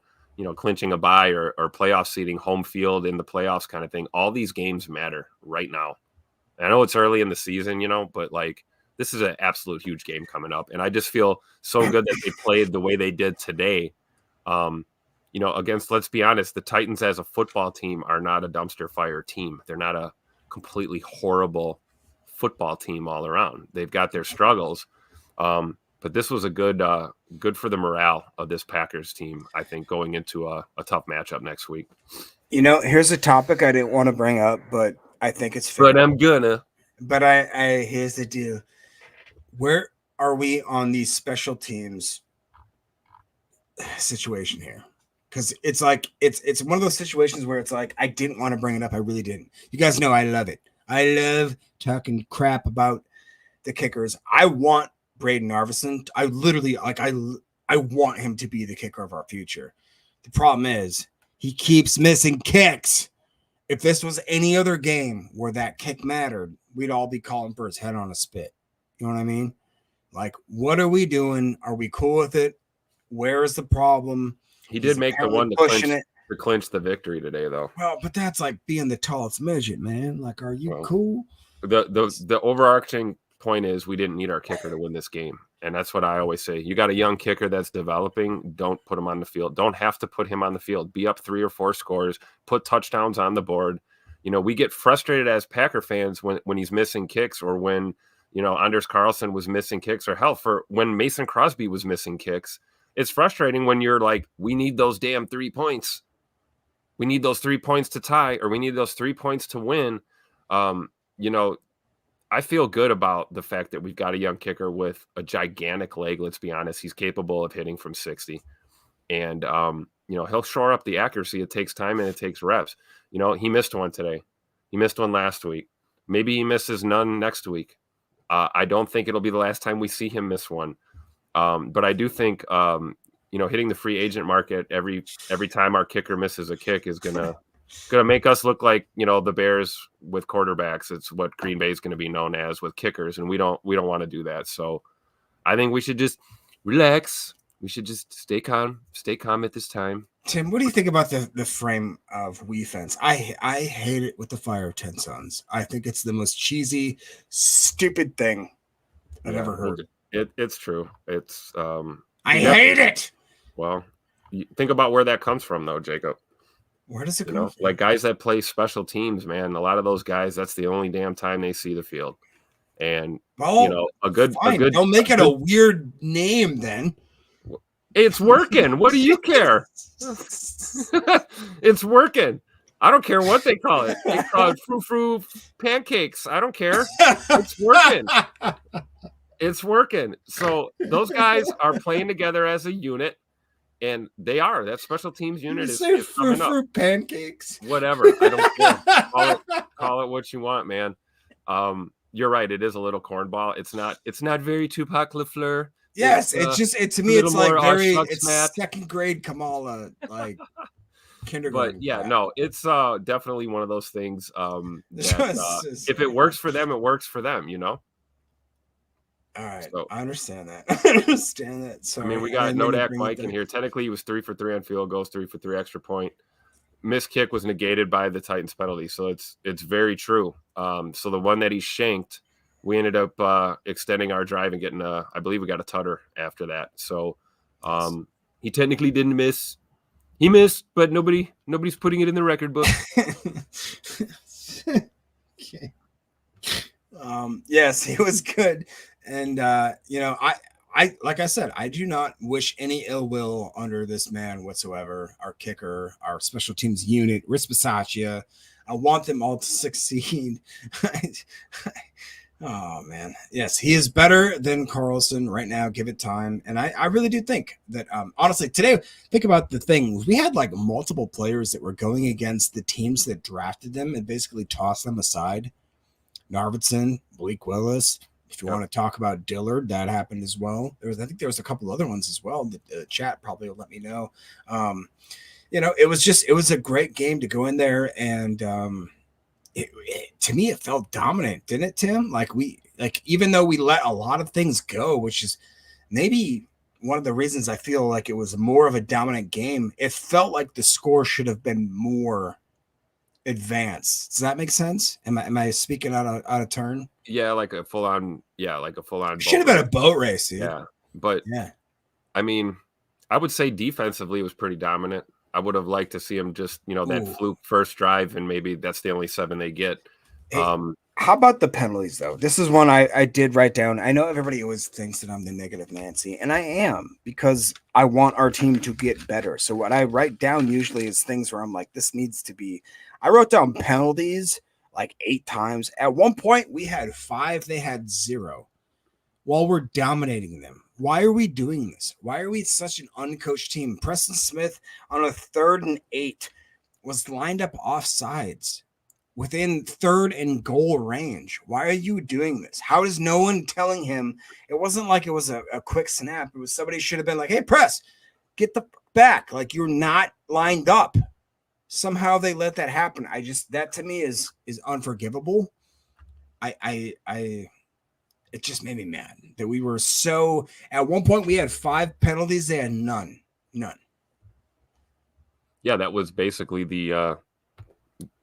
clinching a bye or playoff seeding, home field in the playoffs kind of thing, all these games matter right now. And I know it's early in the season, but like this is an absolute huge game coming up. And I just feel so good that they played the way they did today. Against, let's be honest, the Titans as a football team are not a dumpster fire team. They're not a completely horrible football team all around. They've got their struggles. But this was a good for the morale of this Packers team, I think, going into a tough matchup next week. Here's a topic I didn't want to bring up, but I think it's fair. But I'm gonna. But I here's the deal. Where are we on these special teams situation here? Because it's like it's one of those situations where it's like I didn't want to bring it up. I really didn't. You guys know I love it. I love talking crap about the kickers. I want Braden Arvison. I literally I want him to be the kicker of our future. The problem is he keeps missing kicks. If this was any other game where that kick mattered, we'd all be calling for his head on a spit. You know what I mean? Like, what are we doing? Are we cool with it? Where is the problem? He did make the one to clinch the victory today, though. Well, but that's like being the tallest midget, man. Like, are you cool? The overarching point is we didn't need our kicker to win this game. And that's what I always say. You got a young kicker that's developing. Don't put him on the field. Don't have to put him on the field. Be up 3 or 4 scores. Put touchdowns on the board. We get frustrated as Packer fans when he's missing kicks or when, Anders Carlson was missing kicks or hell, for when Mason Crosby was missing kicks. It's frustrating when you're like, we need those damn 3 points. We need those 3 points to tie, or we need those 3 points to win. I feel good about the fact that we've got a young kicker with a gigantic leg. Let's be honest. He's capable of hitting from 60. And, he'll shore up the accuracy. It takes time and it takes reps. He missed one today. He missed one last week. Maybe he misses none next week. I don't think it'll be the last time we see him miss one. But I do think hitting the free agent market every time our kicker misses a kick is gonna make us look like, the Bears with quarterbacks. It's what Green Bay is going to be known as with kickers, and we don't want to do that. So I think we should just relax. We should just stay calm at this time. Tim, what do you think about the frame of Wii fence? I hate it with the Fire of 10 Sons. I think it's the most cheesy, stupid thing I've ever heard. It's true. It's I hate it. Well, think about where that comes from, though, Jacob. Where does it come from? Like guys that play special teams, man. A lot of those guys, that's the only damn time they see the field. And a good. Don't make it a weird name then. It's working. What do you care? It's working. I don't care what they call it. They call it frou-frou pancakes. I don't care. It's working. It's working. So those guys are playing together as a unit. And they are. That special teams unit is coming up. Pancakes. Whatever. I don't care. Call it what you want, man. You're right. It is a little cornball. It's not very Tupac LaFleur. Yes, it's to me it's like it's second grade Kamala, like kindergarten. But yeah, no, it's definitely one of those things. If it works for them, it works for them. All right, so, I understand that. So we got Nodak Mike in here. Technically, he was 3 for 3 on field goals, 3 for 3 extra point. Missed kick was negated by the Titans penalty, so it's very true. So the one that he shanked, we ended up extending our drive and getting I believe we got a tutter after that. So he technically didn't miss. He missed, but nobody's putting it in the record book. Okay. Yes, he was good. And, I like I said, I do not wish any ill will under this man whatsoever. Our kicker, our special teams unit, Rich Bisaccia. I want them all to succeed. Oh, man. Yes, he is better than Carlson right now. Give it time. And I really do think that, honestly, today, think about the thing. We had like multiple players that were going against the teams that drafted them and basically tossed them aside. Narvitson, Bleak Willis. If you want to talk about Dillard, that happened as well. I think there was a couple other ones as well. The chat probably will let me know. It was a great game to go in there, and to me, it felt dominant, didn't it, Tim? Even though we let a lot of things go, which is maybe one of the reasons I feel like it was more of a dominant game. It felt like the score should have been more advanced. Does that make sense? Am I speaking out of turn? Yeah, like a full on. Should have been a boat race, dude. Yeah, but I would say defensively it was pretty dominant. I would have liked to see him just, that fluke first drive, and maybe that's the only 7 they get. Hey, how about the penalties, though? This is one I did write down. I know everybody always thinks that I'm the negative Nancy, and I am, because I want our team to get better. So what I write down usually is things where I'm like, this needs to be. I wrote down penalties like 8 times. At one point, we had 5. They had 0 while we're dominating them. Why are we doing this? Why are we such an uncoached team? Preston Smith on a 3rd and 8 was lined up off sides within 3rd and goal range. Why are you doing this? How is no one telling him? It wasn't like it was a quick snap. It was somebody should have been like, hey, press, get the back. Like, you're not lined up. Somehow they let that happen. That to me is unforgivable. It just made me mad that we were so. At one point, we had 5 penalties. They had none. Yeah, that was basically the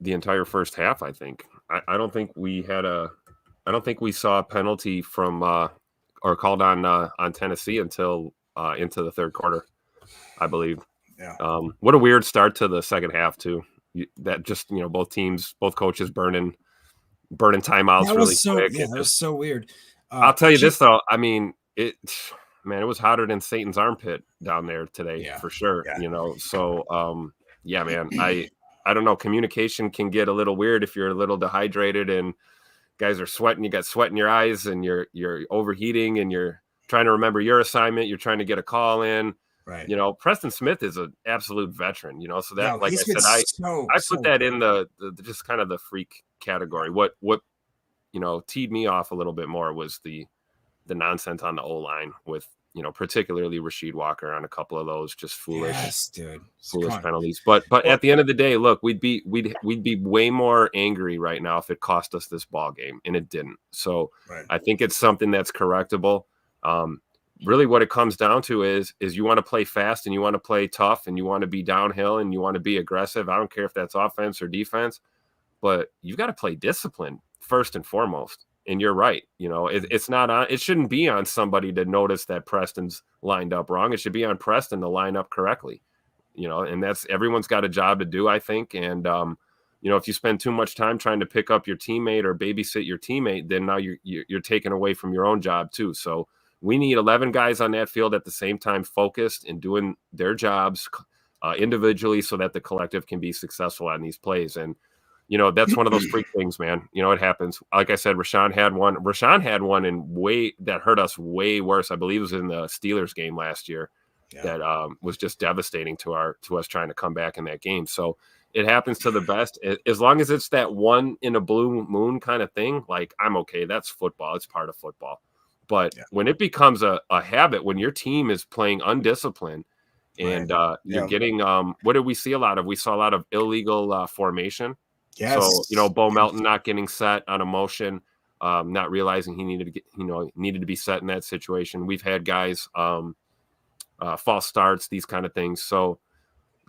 entire first half. I think. I don't think we had I don't think we saw a penalty from or called on Tennessee until into the 3rd quarter, I believe. Yeah. What a weird start to the second half too. That just both coaches burning timeouts really quick. Yeah, that was so weird. I'll tell you this though. It was hotter than Satan's armpit down there today for sure. Yeah. So man, I don't know. Communication can get a little weird if you're a little dehydrated and guys are sweating. You got sweat in your eyes and you're overheating and you're trying to remember your assignment. You're trying to get a call in. Right. Preston Smith is an absolute veteran. So that, like I said, I put that in the just kind of the freak category. What teed me off a little bit more was the nonsense on the O-line with particularly Rasheed Walker on a couple of those just foolish. Yes, dude. Foolish penalties. But at the end of the day, look, we'd be way more angry right now if it cost us this ball game, and it didn't. So right. I think it's something that's correctable. Really what it comes down to is you want to play fast and you want to play tough and you want to be downhill and you want to be aggressive. I don't care if that's offense or defense, but you've got to play discipline first and foremost. And you're right. It's not on. It shouldn't be on somebody to notice that Preston's lined up wrong. It should be on Preston to line up correctly. And that's everyone's got a job to do, I think. And if you spend too much time trying to pick up your teammate or babysit your teammate, then now you're taken away from your own job too. So we need 11 guys on that field at the same time, focused and doing their jobs individually, so that the collective can be successful on these plays. And that's one of those freak things, man. It happens. Like I said, Rashawn had one that hurt us way worse. I believe it was in the Steelers game last year. Yeah. That was just devastating to us trying to come back in that game. So it happens to the best. As long as it's that one in a blue moon kind of thing, like, I'm okay. That's football. It's part of football. But when it becomes a habit, when your team is playing undisciplined and you're getting what did we see a lot of? We saw a lot of illegal formation. Yes. So, Bo Melton not getting set on a motion, not realizing he needed to be set in that situation. We've had guys false starts, these kind of things. So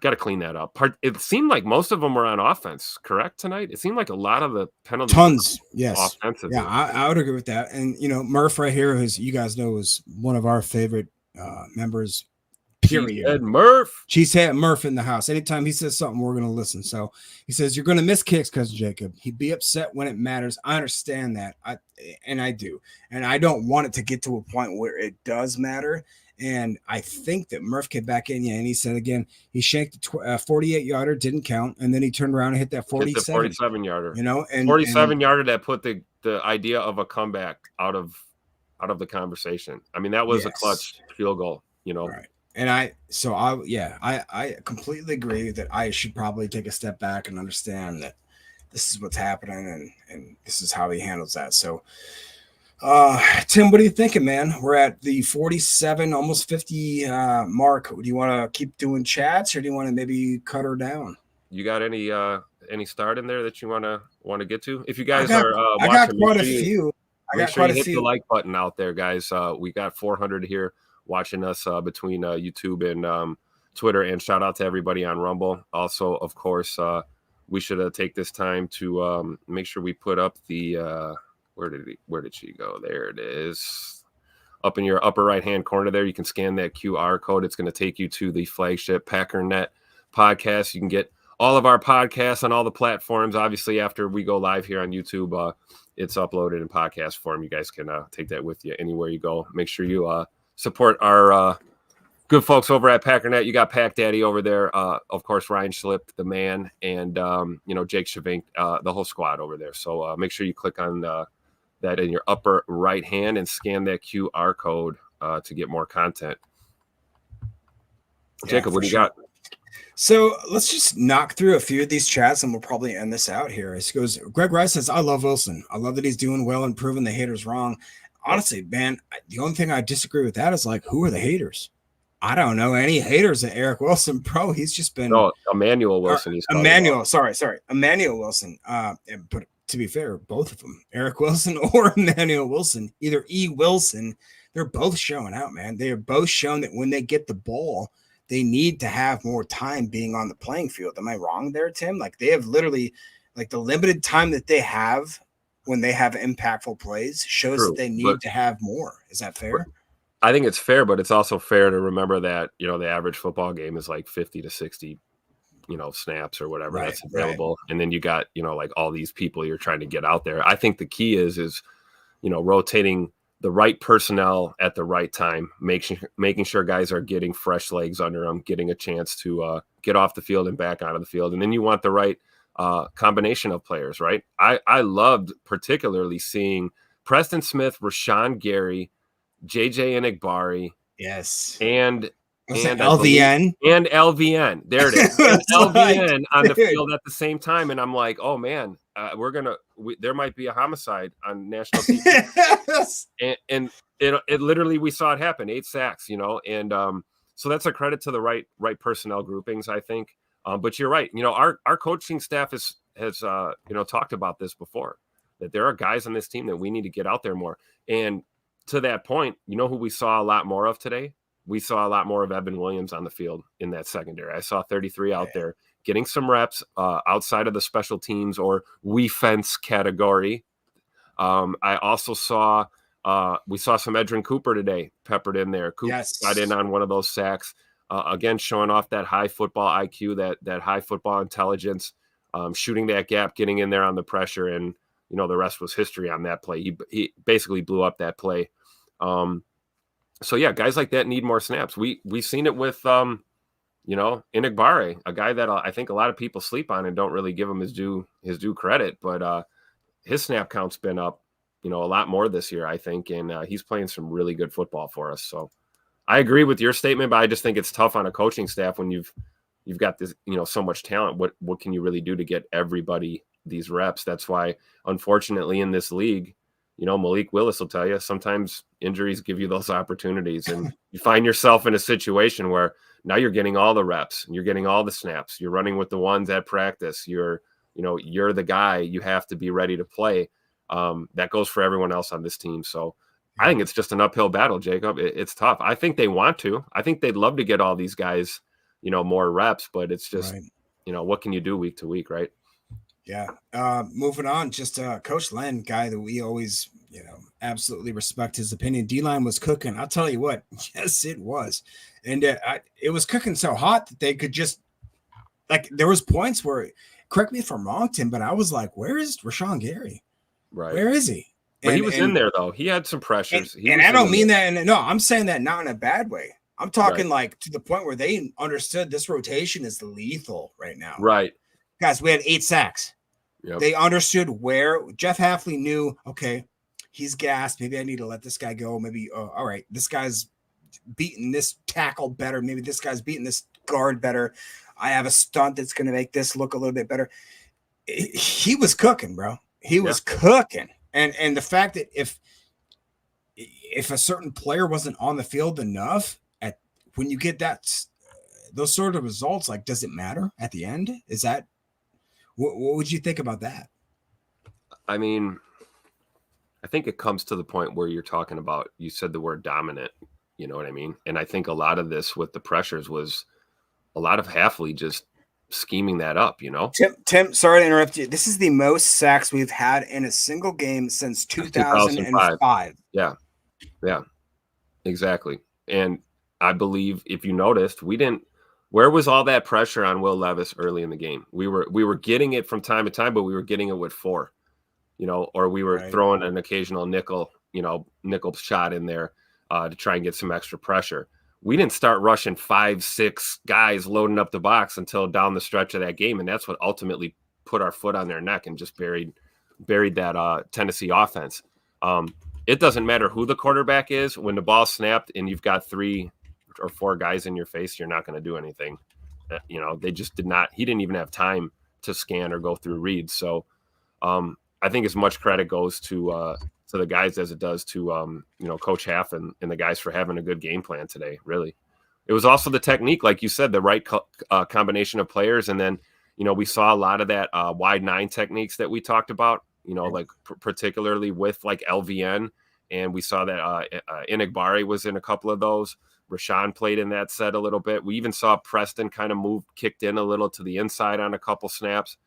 got to clean that up. It seemed like most of them were on offense, correct, tonight? It seemed like a lot of the penalties. Tons, yes. Offensively. Yeah, I would agree with that. And, Murph right here, who's, you guys know, is one of our favorite members, period. Cheesehead Murph in the house. Anytime he says something, we're going to listen. So he says, you're going to miss kicks, Cousin Jacob. He'd be upset when it matters. I understand that. I do. And I don't want it to get to a point where it does matter. And I think that Murph came back in, and he said again, he shanked a 48-yarder, didn't count, and then he turned around and hit that 47-yarder. And 47-yarder that put the idea of a comeback out of the conversation. I mean, that was a clutch field goal. Right. And I completely agree that I should probably take a step back and understand that this is what's happening and this is how he handles that. So. Tim, what are you thinking, man? We're at the 47, almost 50 mark. Do you want to keep doing chats, or do you want to maybe cut her down? You got any start in there that you want to get to? If you guys are watching, I got quite a few. Make sure you hit the like button out there, guys. We got 400 here watching us between YouTube and Twitter, and shout out to everybody on Rumble. Also, of course, we should take this time to make sure we put up the where did she go? There it is. Up in your upper right-hand corner there, you can scan that QR code. It's going to take you to the flagship Packernet podcast. You can get all of our podcasts on all the platforms. Obviously, after we go live here on YouTube, it's uploaded in podcast form. You guys can take that with you anywhere you go. Make sure you support our good folks over at Packernet. You got Pack Daddy over there. Of course, Ryan Schlip, the man, and, Jake Shavink, the whole squad over there. So make sure you click on that in your upper right hand and scan that QR code to get more content. Jacob, what do you got? So let's just knock through a few of these chats and we'll probably end this out here. It goes, Greg Rice says, I love Wilson. I love that he's doing well and proving the haters wrong. Honestly, man, the only thing I disagree with that is, like, who are the haters? I don't know any haters at Eric Wilson, bro. He's just been Emmanuel Wilson. Emmanuel Wilson. But to be fair, both of them, Eric Wilson or Emmanuel Wilson, either E. Wilson, they're both showing out, man. They are both shown that when they get the ball, they need to have more time being on the playing field. Am I wrong there, Tim? Like, they have literally, like, the limited time that they have when they have impactful plays shows that they need to have more. Is that fair? I think it's fair, but it's also fair to remember that, the average football game is like 50 to 60 snaps or whatever that's available. Right. And then you got, like, all these people you're trying to get out there. I think the key is, rotating the right personnel at the right time, making sure guys are getting fresh legs under them, getting a chance to get off the field and back onto the field. And then you want the right combination of players, right? I loved particularly seeing Preston Smith, Rashawn Gary, JJ Enigbari. Yes. And LVN. And LVN. There it is. And LVN on the field at the same time. And I'm like, oh, man, there might be a homicide on national TV. Yes. And It literally, we saw it happen, 8 sacks, and so that's a credit to the right personnel groupings, I think. But you're right. Our coaching staff has talked about this before, that there are guys on this team that we need to get out there more. And to that point, who we saw a lot more of today? We saw a lot more of Evan Williams on the field in that secondary. I saw 33 out there getting some reps outside of the special teams or we fence category. I also saw we saw some Edrin Cooper today peppered in there. Cooper got in on one of those sacks. Again, showing off that high football IQ, that high football intelligence, shooting that gap, getting in there on the pressure, and the rest was history on that play. He basically blew up that play. So yeah, guys like that need more snaps. We've seen it with Inigbare, a guy that I think a lot of people sleep on and don't really give him his due credit, but his snap count's been up a lot more this year, I think, and he's playing some really good football for us. So I agree with your statement, but I just think it's tough on a coaching staff when you've got this, so much talent. What can you really do to get everybody these reps? That's why, unfortunately, in this league, Malik Willis will tell you sometimes injuries give you those opportunities, and you find yourself in a situation where now you're getting all the reps, you're getting all the snaps, you're running with the ones at practice, you're the guy, you have to be ready to play. That goes for everyone else on this team. So I think it's just an uphill battle, Jacob. It's tough. I think they want to. I think they'd love to get all these guys, more reps, but it's just, what can you do week to week, right? Yeah. Moving on, just Coach Len, guy that we always, absolutely respect his opinion. D-line was cooking. I'll tell you what. Yes, it was. And it was cooking so hot that they could just, there was points where, correct me if I'm wrong, Tim, but I was like, where is Rashawn Gary? Right. Where is he? But he was in there, though. He had some pressures. And I don't mean that. No, I'm saying that not in a bad way. I'm talking to the point where they understood this rotation is lethal right now. Right. Guys, we had 8 sacks. Yep. They understood where Jeff Hafley knew, okay, he's gassed. Maybe I need to let this guy go. Maybe, all right, this guy's beating this tackle better. Maybe this guy's beating this guard better. I have a stunt that's going to make this look a little bit better. He was cooking, bro. He was cooking. And the fact that if a certain player wasn't on the field enough, when you get those sort of results, does it matter at the end? Is that what would you think about that? I mean, I think it comes to the point where you're talking about, you said the word dominant, you know what I mean? And I think a lot of this with the pressures was a lot of Hafley just scheming that up, Tim, sorry to interrupt you. This is the most sacks we've had in a single game since 2005. Yeah, exactly. And I believe, if you noticed, where was all that pressure on Will Levis early in the game? We were getting it from time to time, but we were getting it with 4, or we were throwing an occasional nickel shot in there to try and get some extra pressure. We didn't start rushing 5, 6 guys loading up the box until down the stretch of that game. And that's what ultimately put our foot on their neck and just buried that Tennessee offense. It doesn't matter who the quarterback is. When the ball snapped and you've got 3 or 4 guys in your face, you're not going to do anything. They just did not. He didn't even have time to scan or go through reads. So I think as much credit goes to the guys as it does to Coach Haff and the guys for having a good game plan today. Really, it was also the technique, like you said, the right combination of players, and then we saw a lot of that wide 9 techniques that we talked about. Particularly with LVN, and we saw that Inigbare was in a couple of those. Rashawn played in that set a little bit. We even saw Preston kind of kicked in a little to the inside on a couple snaps.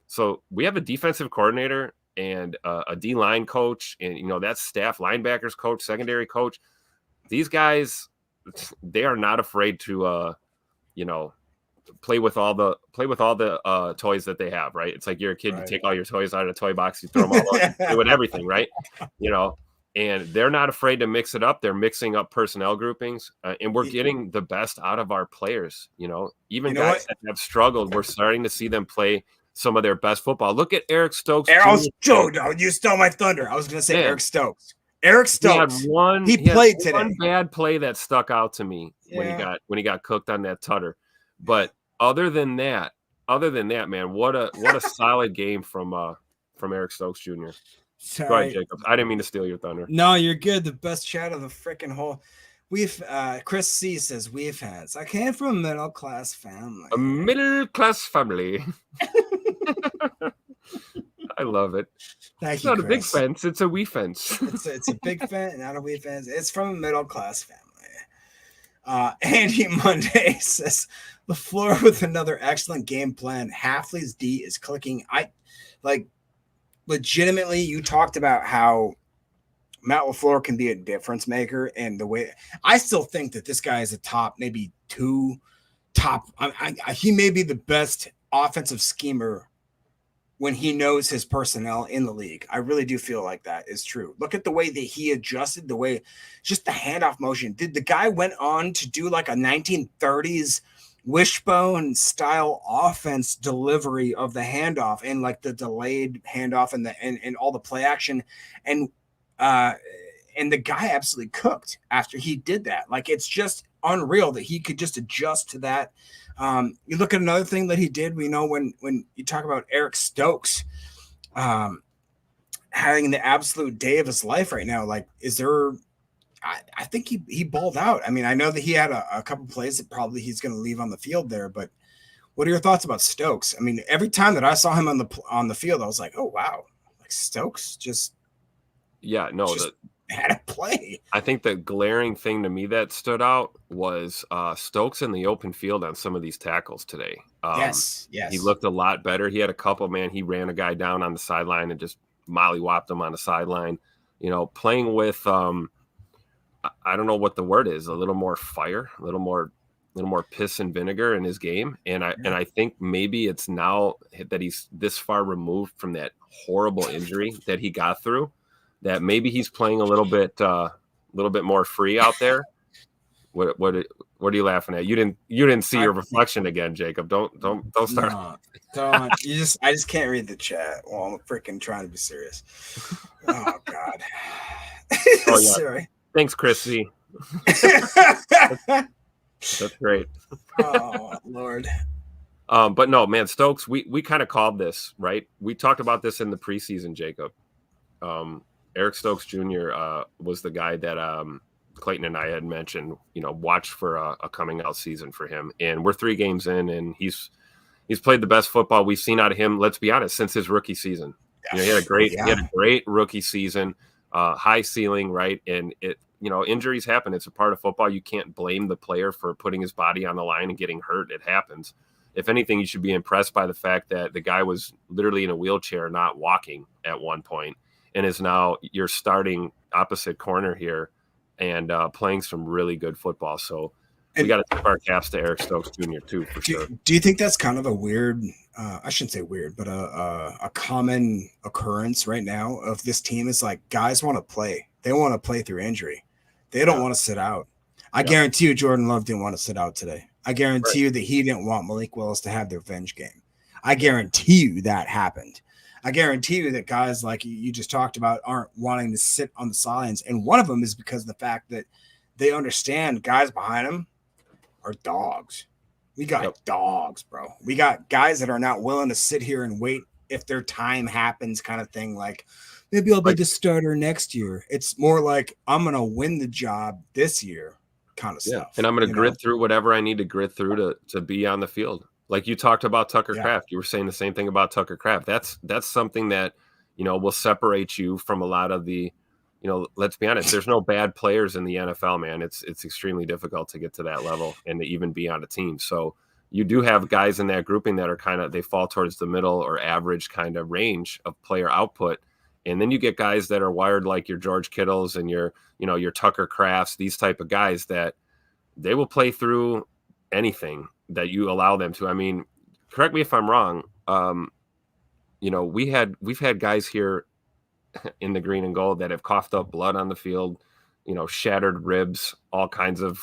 So we have a defensive coordinator and a D-line coach, and that's staff, linebackers coach, secondary coach. These guys, they are not afraid to play with all the toys that they have, right? It's like you're a kid, you take all your toys out of the toy box, you throw them all out, you play with everything, right? And they're not afraid to mix it up. They're mixing up personnel groupings, and we're getting the best out of our players. Even guys that have struggled, we're starting to see them play some of their best football. Look at Eric Stokes. You stole my thunder. I was going to say Eric Stokes. Eric Stokes. He played today. One bad play that stuck out to me when he got cooked on that tutter. But other than that, man, what a solid game from Eric Stokes Jr. Go ahead, Jacob. I didn't mean to steal your thunder. No, you're good. The best chat of the freaking whole. Chris C says we've had. I came from a middle class family. A middle class family. I love it. Thank It's you, not Chris. a big fence; it's a wee fence. It's a big fence, not a wee fence. It's from a middle class family. Andy Monday says LaFleur with another excellent game plan. Hafley's D is clicking. Legitimately, you talked about how Matt LaFleur can be a difference maker, and the way I still think that this guy is a top, maybe two top. He may be the best offensive schemer when he knows his personnel in the league. I really do feel like that is true. Look at the way that he adjusted, the way just the handoff motion. Did the guy went on to do like a 1930s wishbone style offense delivery of the handoff and like the delayed handoff and all the play action and the guy absolutely cooked after he did that. Like, it's just unreal that he could just adjust to that. You look at another thing that he did, we know when you talk about Eric Stokes having the absolute day of his life right now, like, is there, I think he balled out. I mean, I know that he had a couple plays that probably he's going to leave on the field there, but what are your thoughts about Stokes? I mean, every time that I saw him on the field, I was like, oh, wow, like Stokes just had a play. I think the glaring thing to me that stood out was Stokes in the open field on some of these tackles today. Yes. He looked a lot better. He had a couple, man. He ran a guy down on the sideline and just mollywopped him on the sideline. You know, playing with, I don't know what the word is, a little more fire, a little more piss and vinegar in his game. And I think maybe it's now that he's this far removed from that horrible injury that he got through, that maybe he's playing a little bit more free out there. What are you laughing at? You didn't see your reflection again, Jacob. Don't start. No, don't. I just can't read the chat while I'm freaking trying to be serious. Oh God. Oh, yeah. Sorry. Thanks, Chrissy. That's great. Oh Lord. But no, man, Stokes, we kind of called this, right? We talked about this in the preseason, Jacob. Eric Stokes Jr. Was the guy that Clayton and I had mentioned, watch for a coming out season for him. And we're 3 games in, and he's played the best football we've seen out of him, let's be honest, since his rookie season. He had a great rookie season, high ceiling, right? And injuries happen. It's a part of football. You can't blame the player for putting his body on the line and getting hurt. It happens. If anything, you should be impressed by the fact that the guy was literally in a wheelchair, not walking at one point, and is now your starting opposite corner here and playing some really good football. So we got to tip our caps to Eric Stokes Jr. too, for sure. Do you think that's kind of a weird, I shouldn't say weird, but a common occurrence right now of this team is like guys want to play. They want to play through injury. They don't want to sit out. I guarantee you Jordan Love didn't want to sit out today. I guarantee you that he didn't want Malik Willis to have their revenge game. I guarantee you that happened. I guarantee you that guys like you just talked about aren't wanting to sit on the sidelines. And one of them is because of the fact that they understand guys behind them are dogs. We got dogs, bro. We got guys that are not willing to sit here and wait if their time happens kind of thing. Like, maybe I'll be the starter next year. It's more like I'm going to win the job this year kind of stuff. And I'm going to grit through whatever I need to grit through to be on the field. Like you talked about Tucker Kraft. You were saying the same thing about Tucker Kraft. That's something that, will separate you from a lot of the, let's be honest, there's no bad players in the NFL, man. It's extremely difficult to get to that level and to even be on a team. So you do have guys in that grouping that are they fall towards the middle or average kind of range of player output. And then you get guys that are wired like your George Kittles and your Tucker Crafts, these type of guys that they will play through anything that you allow them to. I mean, correct me if I'm wrong. We've had guys here in the green and gold that have coughed up blood on the field, shattered ribs, all kinds of,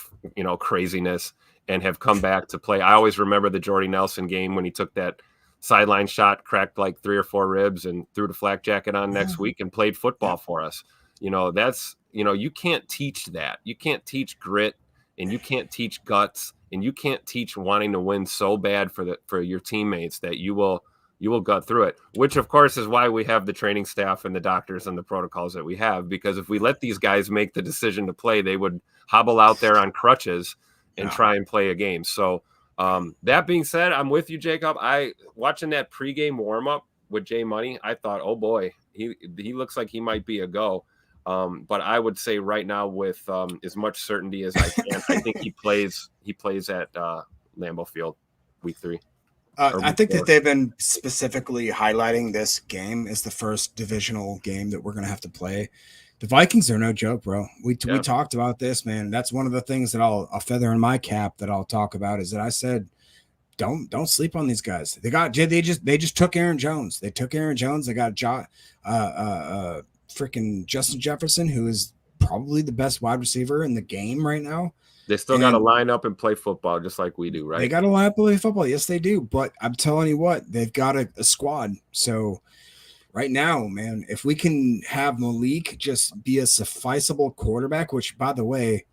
craziness, and have come back to play. I always remember the Jordy Nelson game when he took that sideline shot, cracked like 3 or 4 ribs, and threw the flak jacket on next week and played football for us. That's, you can't teach that. You can't teach grit, and you can't teach guts, and you can't teach wanting to win so bad for your teammates that you will you will gut through it, which of course is why we have the training staff and the doctors and the protocols that we have, because if we let these guys make the decision to play, they would hobble out there on crutches and try and play a game. So that being said, I'm with you, Jacob. Watching that pregame warm-up with Jay Money, I thought, oh boy, he looks like he might be a go. But I would say right now, with as much certainty as I can, I think he plays at Lambeau Field week 3. I think that they've been specifically highlighting this game as the first divisional game that we're going to have to play. The Vikings are no joke, bro. We talked about this, man. That's one of the things that I'll feather in my cap that I'll talk about, is that I said, don't sleep on these guys. They just took Aaron Jones. They took Aaron Jones. They got freaking Justin Jefferson, who is probably the best wide receiver in the game right now. They still got to line up and play football just like we do, right? They got to line up and play football. Yes, they do. But I'm telling you what, they've got a squad. So right now, man, if we can have Malik just be a sufficeable quarterback, which, by the way,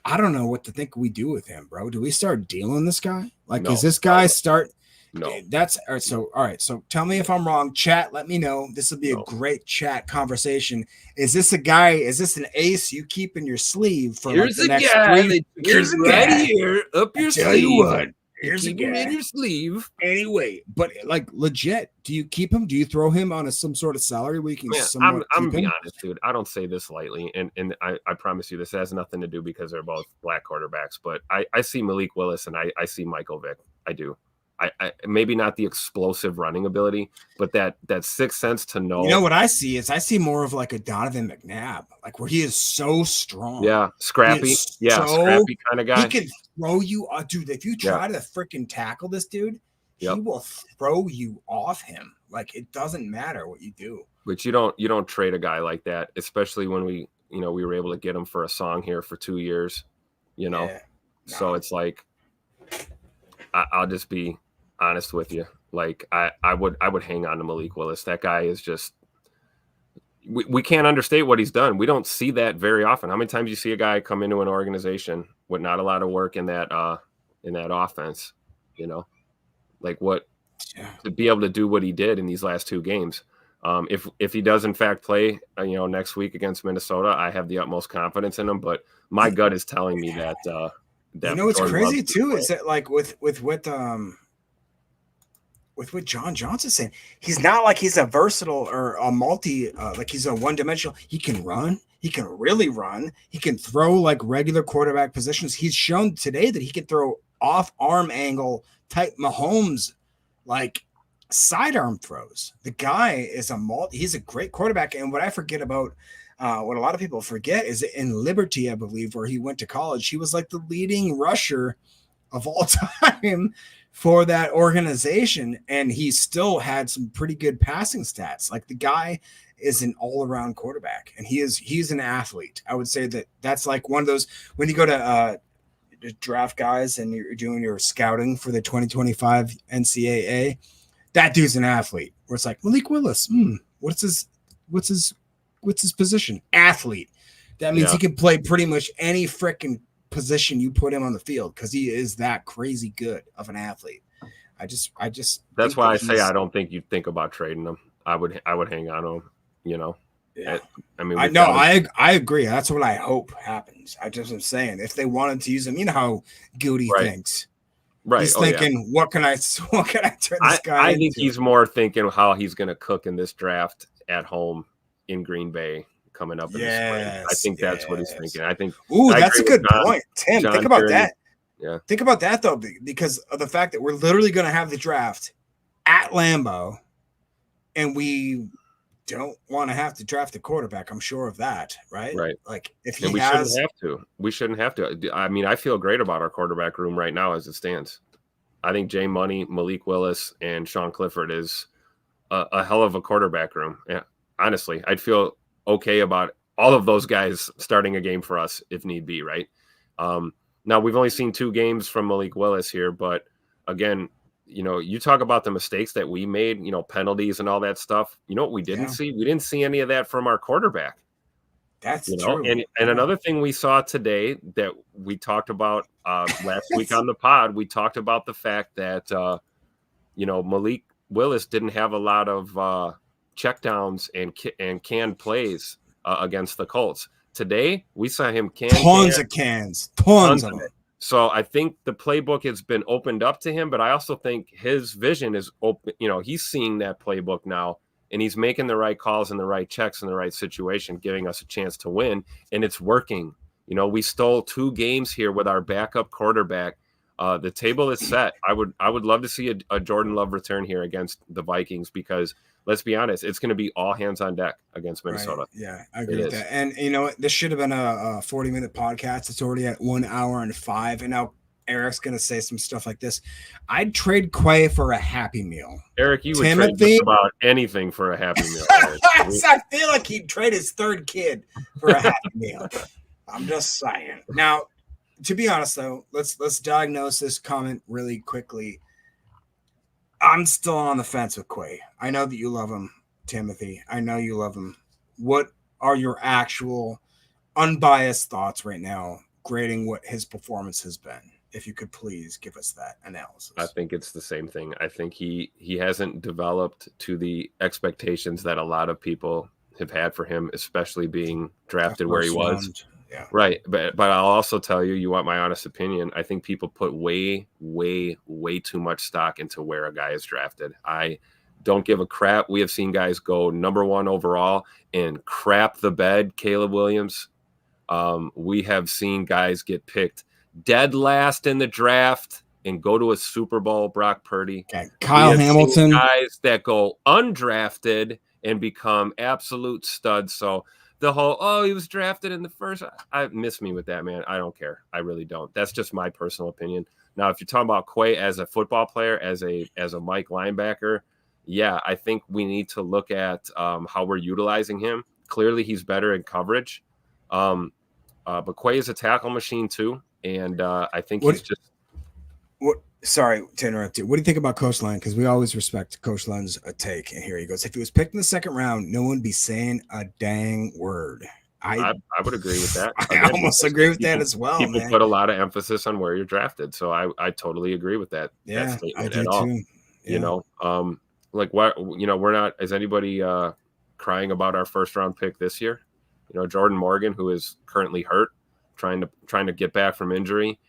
I don't know what to think we do with him, bro. Do we start dealing this guy? Like, No. is this guy start? No. That's all right. So, all right. So tell me if I'm wrong. Chat, let me know. This will be a great chat conversation. Is this a guy? Is this an ace you keep in your sleeve for Here's like the next guy 3? Here's right here up your Tell sleeve. you what. Here's a Keep him guy. in your sleeve. Anyway, but like legit, do you keep him? Do you throw him on some sort of salary where you can Man, somewhat I'm keep gonna be him? honest, dude. I don't say this lightly, and I promise you this has nothing to do because they're both black quarterbacks. But I see Malik Willis and I see Michael Vick. I do. I maybe not the explosive running ability, but that sixth sense to know. You know what I see is more of like a Donovan McNabb, like where he is so strong. Yeah, scrappy. Yeah, scrappy kind of guy. He can throw you, dude. If you try to freaking tackle this dude, he will throw you off him. Like, it doesn't matter what you do. But you don't trade a guy like that, especially when we were able to get him for a song here for 2 years. So it's like I'll just be honest with you. Like I would hang on to Malik Willis. That guy is just we can't understate what he's done. We don't see that very often. How many times you see a guy come into an organization with not a lot of work in that offense, like what to be able to do what he did in these last 2 games. If he does in fact play, next week against Minnesota, I have the utmost confidence in him. But my gut is telling me that. What's crazy too is that like with what John Johnson's saying, he's not like he's a versatile or a multi, like he's a one-dimensional. He can run. He can really run. He can throw like regular quarterback positions. He's shown today that he can throw off arm angle type Mahomes, like sidearm throws. The guy is he's a great quarterback. And what I forget about, what a lot of people forget is that in Liberty, I believe, where he went to college, he was like the leading rusher of all time for that organization, and he still had some pretty good passing stats. Like, the guy is an all-around quarterback, and he's an athlete. I would say that's like one of those when you go to draft guys and you're doing your scouting for the 2025 NCAA, that dude's an athlete. Where it's like Malik Willis, what's his position? Athlete. That means he can play pretty much any freaking position you put him on the field because he is that crazy good of an athlete. I just that's why I say I don't think you'd think about trading him. I would hang on to him, Yeah. I agree. That's what I hope happens. I just am saying, if they wanted to use him, you know how Goody thinks. Right. He's thinking, what can I turn this guy I into? think he's more thinking how he's going to cook in this draft at home in Green Bay coming up in the spring. I think that's what he's thinking. I think. That's a good point, Tim. Think about that. Yeah. Think about that though, because of the fact that we're literally going to have the draft at Lambeau, and we don't want to have to draft a quarterback. I'm sure of that, right? Right. Like, if we shouldn't have to. I mean, I feel great about our quarterback room right now as it stands. I think Jay Money, Malik Willis, and Sean Clifford is a hell of a quarterback room. Yeah, honestly, I'd feel okay about all of those guys starting a game for us if need be, right? Now, we've only seen 2 games from Malik Willis here, but again, you talk about the mistakes that we made, penalties and all that stuff. You know what we didn't see? We didn't see any of that from our quarterback. That's true. And another thing we saw today that we talked about last week on the pod, we talked about the fact that, Malik Willis didn't have a lot of checkdowns and canned plays against the Colts. Today, we saw him tons of them. It. So I think the playbook has been opened up to him, but I also think his vision is open. You know, he's seeing that playbook now, and he's making the right calls and the right checks in the right situation, giving us a chance to win, and it's working. You know, we stole 2 games here with our backup quarterback. The table is set. I would love to see a Jordan Love return here against the Vikings because let's be honest, it's going to be all hands on deck against Minnesota. Right. Yeah, I agree with that. And you know what? This should have been a 40-minute podcast. It's already at 1 hour and 5. And now Eric's going to say some stuff like this. I'd trade Quay for a Happy Meal. Eric, you would trade just about anything for a Happy Meal. I feel like he'd trade his 3rd kid for a Happy Meal. I'm just saying. Now, to be honest, though, let's diagnose this comment really quickly. I'm still on the fence with Quay. I know that you love him, Timothy. I know you love him. What are your actual unbiased thoughts right now, grading what his performance has been? If you could please give us that analysis. I think it's the same thing. I think he hasn't developed to the expectations that a lot of people have had for him, especially being drafted where he was. Yeah. Right. But I'll also tell you want my honest opinion. I think people put way, way, way too much stock into where a guy is drafted. I don't give a crap. We have seen guys go number 1 overall and crap the bed. Caleb Williams. We have seen guys get picked dead last in the draft and go to a Super Bowl. Brock Purdy. Okay. Kyle Hamilton. Guys that go undrafted and become absolute studs. So the whole, he was drafted in the first, I miss me with that, man. I don't care. I really don't. That's just my personal opinion. Now, if you're talking about Quay as a football player, as a Mike linebacker, yeah, I think we need to look at how we're utilizing him. Clearly, he's better in coverage. But Quay is a tackle machine too. And I think he's just. Sorry to interrupt you. What do you think about Coach Lund? Because we always respect Coach Lund's take. And here he goes. If he was picked in the 2nd round, no one would be saying a dang word. I would agree with that. I almost agree with that as well. People put a lot of emphasis on where you're drafted. So I totally agree with that. Yeah, that statement I do at all. too. Yeah. You know, like what, you know, we're not, is anybody crying about our 1st round pick this year? You know, Jordan Morgan, who is currently hurt, trying to get back from injury.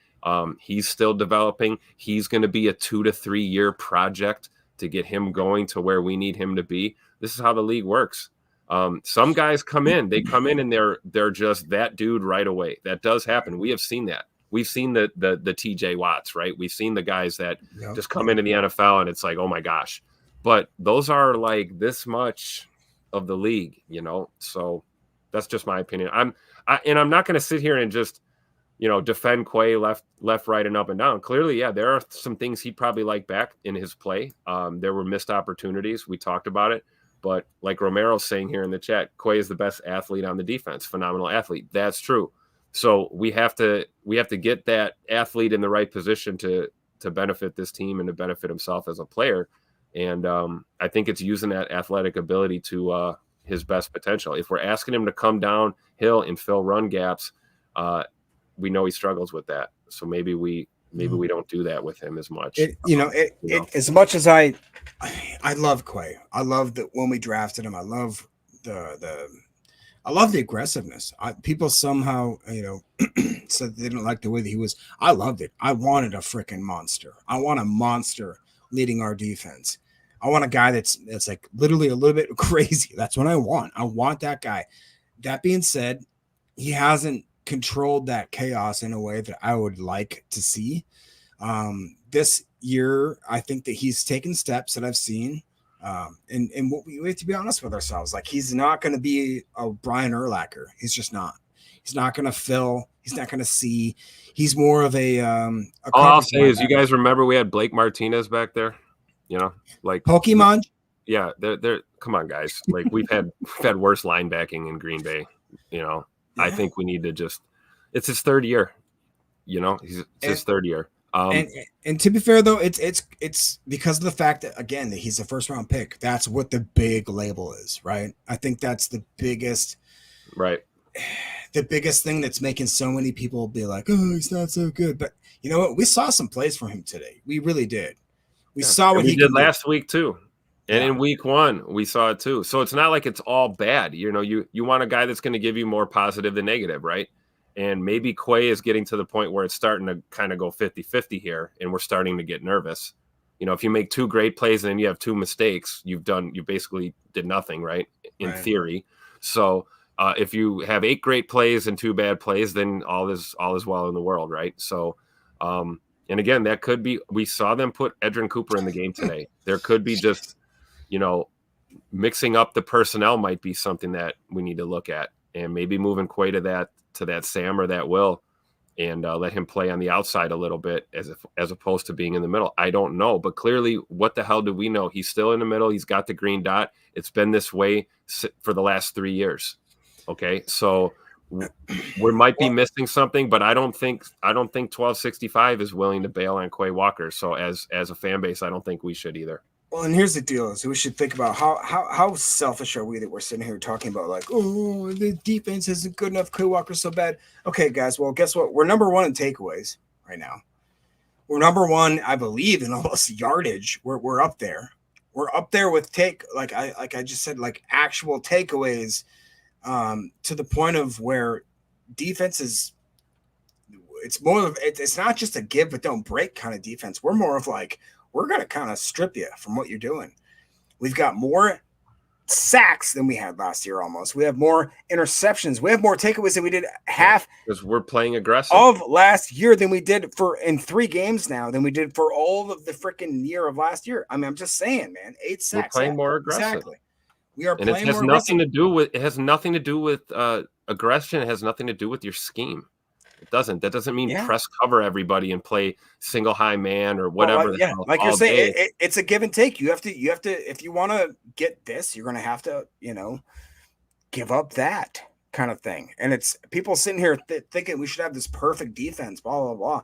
He's still developing. He's going to be a 2 to 3 year project to get him going to where we need him to be. This is how the league works. Some guys come in and they're just that dude right away. That does happen. We have seen that. We've seen the TJ Watts, right? We've seen the guys that just come into the NFL and it's like, oh my gosh. But those are like this much of the league, you know? So that's just my opinion. I'm not going to sit here and just, you know, defend Quay left, right, and up and down. Clearly, yeah, there are some things he'd probably like back in his play. There were missed opportunities. We talked about it. But like Romero's saying here in the chat, Quay is the best athlete on the defense. Phenomenal athlete. That's true. So we have to get that athlete in the right position to benefit this team and to benefit himself as a player. And I think it's using that athletic ability to his best potential. If we're asking him to come downhill and fill run gaps, we know he struggles with that. So maybe we don't do that with him as much. As much as I love Quay. I love that when we drafted him. I love the aggressiveness. People somehow, said they didn't like the way that he was. I loved it. I wanted a freaking monster. I want a monster leading our defense. I want a guy that's like literally a little bit crazy. That's what I want. I want that guy. That being said, he hasn't controlled that chaos in a way that I would like to see. This year, I think that he's taken steps that I've seen. And what we have to be honest with ourselves. Like, he's not going to be a Brian Urlacher. He's just not. He's not going to fill. He's not going to see. He's more of a all I'll say is, you guys remember we had Blake Martinez back there? You know, like Pokemon. Yeah, they're come on, guys. Like we've had worse linebacking in Green Bay. You know, yeah. I think we need to just. It's his 3rd year. You know, it's his 3rd year. And to be fair though, it's because of the fact that, again, that he's a 1st round pick. That's what the big label is, right? I think that's the biggest, right? The biggest thing that's making so many people be like, "Oh, he's not so good." But you know what? We saw some plays from him today. We really did. We saw what he did last week too. And in week 1, we saw it too. So it's not like it's all bad. You know, you want a guy that's going to give you more positive than negative, right? And maybe Quay is getting to the point where it's starting to kind of go 50-50 here, and we're starting to get nervous. You know, if you make 2 great plays and then you have 2 mistakes, you basically did nothing, right? In theory. So if you have 8 great plays and 2 bad plays, then all is well in the world, right? So, and again, that could be, we saw them put Edrin Cooper in the game today. There could be just, you know, mixing up the personnel might be something that we need to look at, and maybe moving Quay to that Sam or that Will, and let him play on the outside a little bit as opposed to being in the middle. I don't know, but clearly, what the hell do we know? He's still in the middle. He's got the green dot. It's been this way for the last 3 years. Okay, so we might be missing something, but I don't think 1265 is willing to bail on Quay Walker. So as a fan base, I don't think we should either. Well, and here's the deal: is we should think about how selfish are we that we're sitting here talking about like, oh, the defense isn't good enough. Quay Walker's so bad. Okay, guys. Well, guess what? We're number 1 in takeaways right now. We're number 1, I believe, in almost yardage. We're up there. We're up there with like I just said, like actual takeaways, to the point of where defense is. It's more of it's not just a give but don't break kind of defense. We're more of like, we're going to kind of strip you from what you're doing. We've got more sacks than we had last year almost. We have more interceptions. We have more takeaways than we did half. Because we're playing aggressive. Of last year than we did in 3 games now than we did for all of the freaking year of last year. I mean, I'm just saying, man, 8 sacks. We're playing more aggressive. Exactly. We are and playing it has more nothing aggressive. it has nothing to do with aggression. It has nothing to do with your scheme. It doesn't. That doesn't mean press cover everybody and play single high man or whatever. Well, like you're saying, it's a give and take. You have to, if you want to get this, you're going to have to, you know, give up that kind of thing. And it's people sitting here thinking we should have this perfect defense, blah, blah, blah.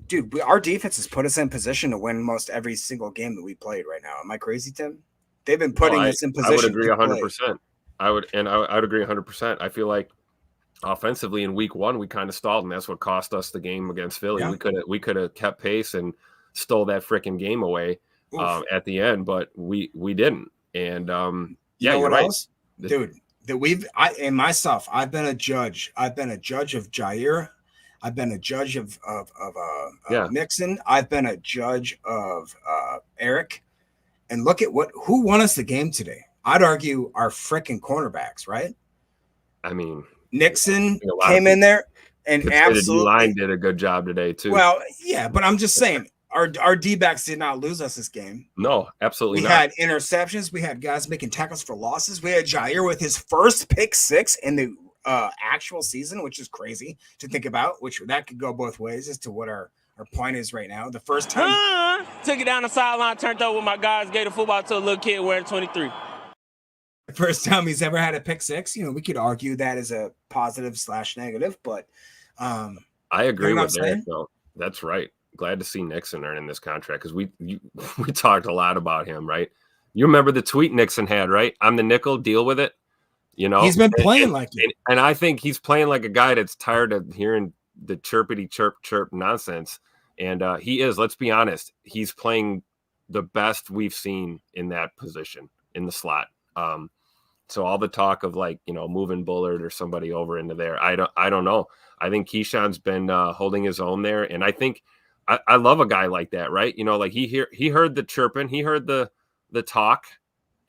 Dude, our defense has put us in position to win most every single game that we played right now. Am I crazy, Tim? They've been putting us in position. I would agree 100%. I would agree 100%. I feel like offensively in week 1 we kind of stalled, and that's what cost us the game against Philly. We could have kept pace and stole that freaking game away at the end, but we didn't. And you know what else, dude? That I've been a judge. I've been a judge of Jair. I've been a judge of Mixon. I've been a judge of Eric. And look at who won us the game today. I'd argue our freaking cornerbacks, right? I mean, Nixon came in there and absolutely line did a good job today too. Well, yeah, but I'm just saying our D-backs did not lose us this game. No, absolutely not. We had interceptions. We had guys making tackles for losses. We had Jair with his first pick 6 in the actual season, which is crazy to think about, which that could go both ways as to what our point is right now. The first time took it down the sideline, turned over with my guys, gave the football to a little kid wearing 23. The first time he's ever had a pick 6. You know, we could argue that as a positive / negative, but I agree with that. Though. That's right. Glad to see Nixon earning this contract because we talked a lot about him, right? You remember the tweet Nixon had, right? I'm the nickel, deal with it. You know, he's been playing like it. And I think he's playing like a guy that's tired of hearing the chirpity chirp nonsense. And he is, let's be honest, he's playing the best we've seen in that position in the slot. So all the talk of like, you know, moving Bullard or somebody over into there, I don't know. I think Keyshawn's been holding his own there. And I think I love a guy like that, right? You know, like he heard the chirping, he heard the talk,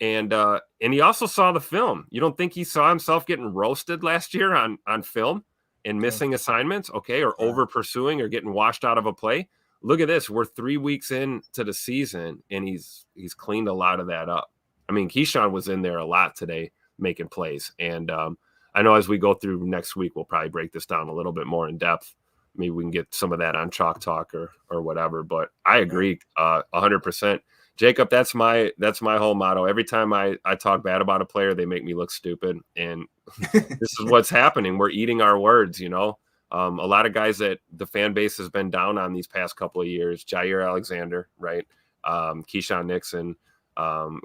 and he also saw the film. You don't think he saw himself getting roasted last year on film and missing assignments, okay, or over pursuing or getting washed out of a play? Look at this. We're 3 weeks into the season, and he's cleaned a lot of that up. I mean, Keyshawn was in there a lot today making plays. And I know as we go through next week, we'll probably break this down a little bit more in depth. Maybe we can get some of that on Chalk Talk or whatever. But I agree 100%. Jacob, that's my whole motto. Every time I talk bad about a player, they make me look stupid. And this is what's happening. We're eating our words, you know. A lot of guys that the fan base has been down on these past couple of years. Jair Alexander, right? Keyshawn Nixon.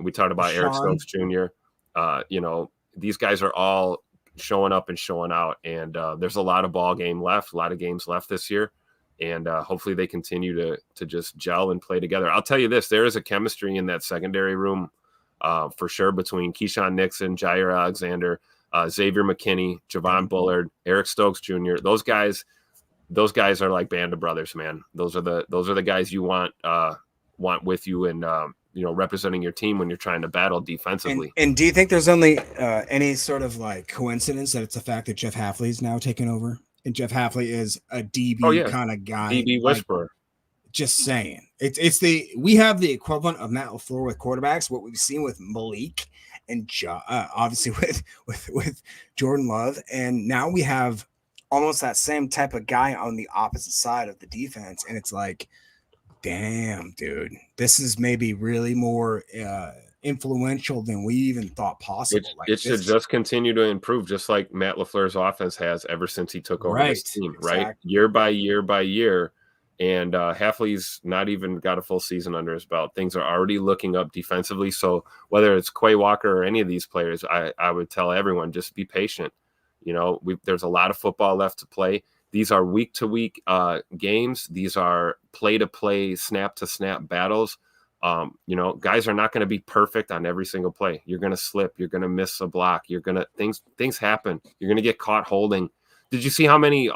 We talked about Eric Stokes Jr. You know, these guys are all showing up and showing out. And there's a lot of a lot of games left this year. And hopefully they continue to just gel and play together. I'll tell you this, there is a chemistry in that secondary room for sure, between Keyshawn Nixon, Jair Alexander, Xavier McKinney, Javon Bullard, Eric Stokes Jr. Those guys are like band of brothers, man. Those are the guys you want with you and representing your team when you're trying to battle defensively. And do you think there's only any sort of like coincidence that it's the fact that Jeff Hafley's now taken over, and Jeff Hafley is a DB kind of guy, DB whisperer. Just saying, we have the equivalent of Matt LaFleur with quarterbacks. What we've seen with Malik and obviously with Jordan Love, and now we have almost that same type of guy on the opposite side of the defense, and it's like, damn, dude, this is maybe really more influential than we even thought possible. It should just continue to improve, just like Matt LaFleur's offense has ever since he took over this team, right? Year by year by year. And Hafley's not even got a full season under his belt. Things are already looking up defensively. So whether it's Quay Walker or any of these players, I would tell everyone, just be patient. There's a lot of football left to play. These are week-to-week games. These are play-to-play, snap-to-snap battles. Guys are not going to be perfect on every single play. You're going to slip. You're going to miss a block. Things happen. You're going to get caught holding. Did you see how many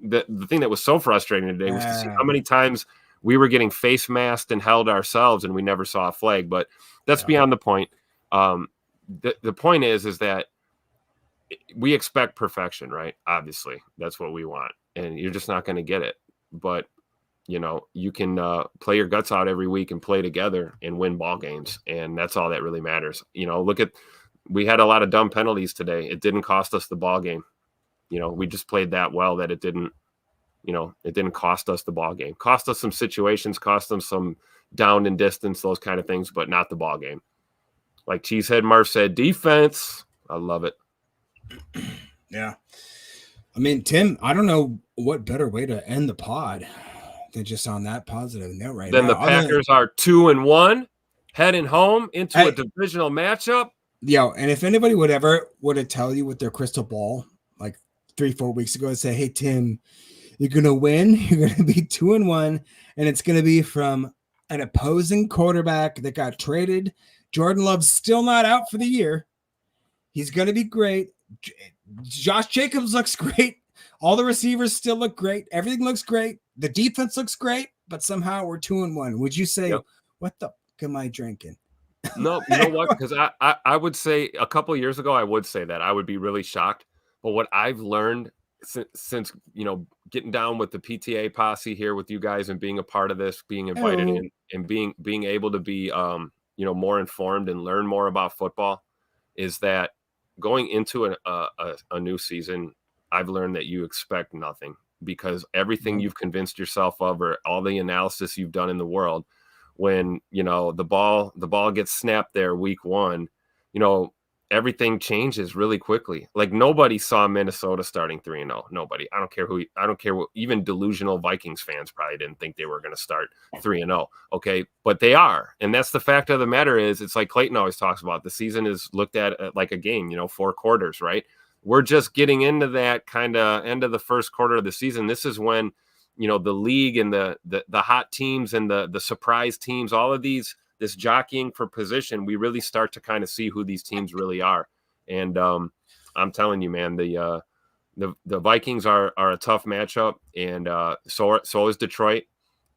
the thing that was so frustrating today was to see how many times we were getting face masked and held ourselves and we never saw a flag? But that's beyond the point. The point is that we expect perfection, right? Obviously, that's what we want, and you're just not going to get it. But you can play your guts out every week and play together and win ball games, and that's all that really matters. We had a lot of dumb penalties today. It didn't cost us the ball game. We just played that well that it didn't cost us the ball game. Cost us some situations, cost them some down and distance, those kind of things, but not the ball game. Like Cheesehead Murph said, defense. I love it. Yeah. I mean, Tim, I don't know what better way to end the pod than just on that positive note right now. Then the Packers are 2-1, heading home into a divisional matchup. And if anybody would have tell you with their crystal ball, like 3-4 weeks ago, and say, hey, Tim, you're going to win. You're going to be 2-1, and it's going to be from an opposing quarterback that got traded. Jordan Love's still not out for the year. He's going to be great. Josh Jacobs looks great. All the receivers still look great. Everything looks great. The defense looks great, but somehow we're 2-1. Would you say, what the fuck am I drinking? No, you know what? Because I would say a couple of years ago, I would say that. I would be really shocked. But what I've learned since getting down with the PTA posse here with you guys and being a part of this, being invited in and being able to be more informed and learn more about football, is that going into a new season, I've learned that you expect nothing, because everything you've convinced yourself of, or all the analysis you've done in the world, when the ball gets snapped there week one, everything changes really quickly. Like, nobody saw Minnesota starting 3-0. Nobody. I don't care what, even delusional Vikings fans probably didn't think they were going to start 3-0. Okay. But they are. And that's the fact of the matter is, it's like Clayton always talks about, the season is looked at like a game, 4 quarters, right? We're just getting into that kind of end of the first quarter of the season. This is when, the league and the hot teams and the surprise teams, all of this jockeying for position, we really start to kind of see who these teams really are. And I'm telling you, man, the Vikings are a tough matchup, and so is Detroit,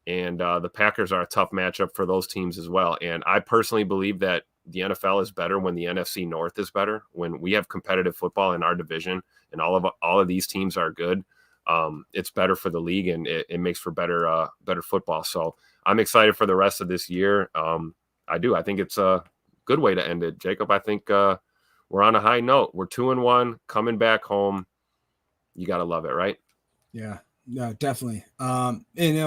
and the Packers are a tough matchup for those teams as well. And I personally believe that the NFL is better when the NFC North is better, when we have competitive football in our division and all of these teams are good. It's better for the league, and it makes for better football. So I'm excited for the rest of this year. I do. I think it's a good way to end it. Jacob, I think we're on a high note. We're 2-1, coming back home. You got to love it, right? Yeah, no, definitely. And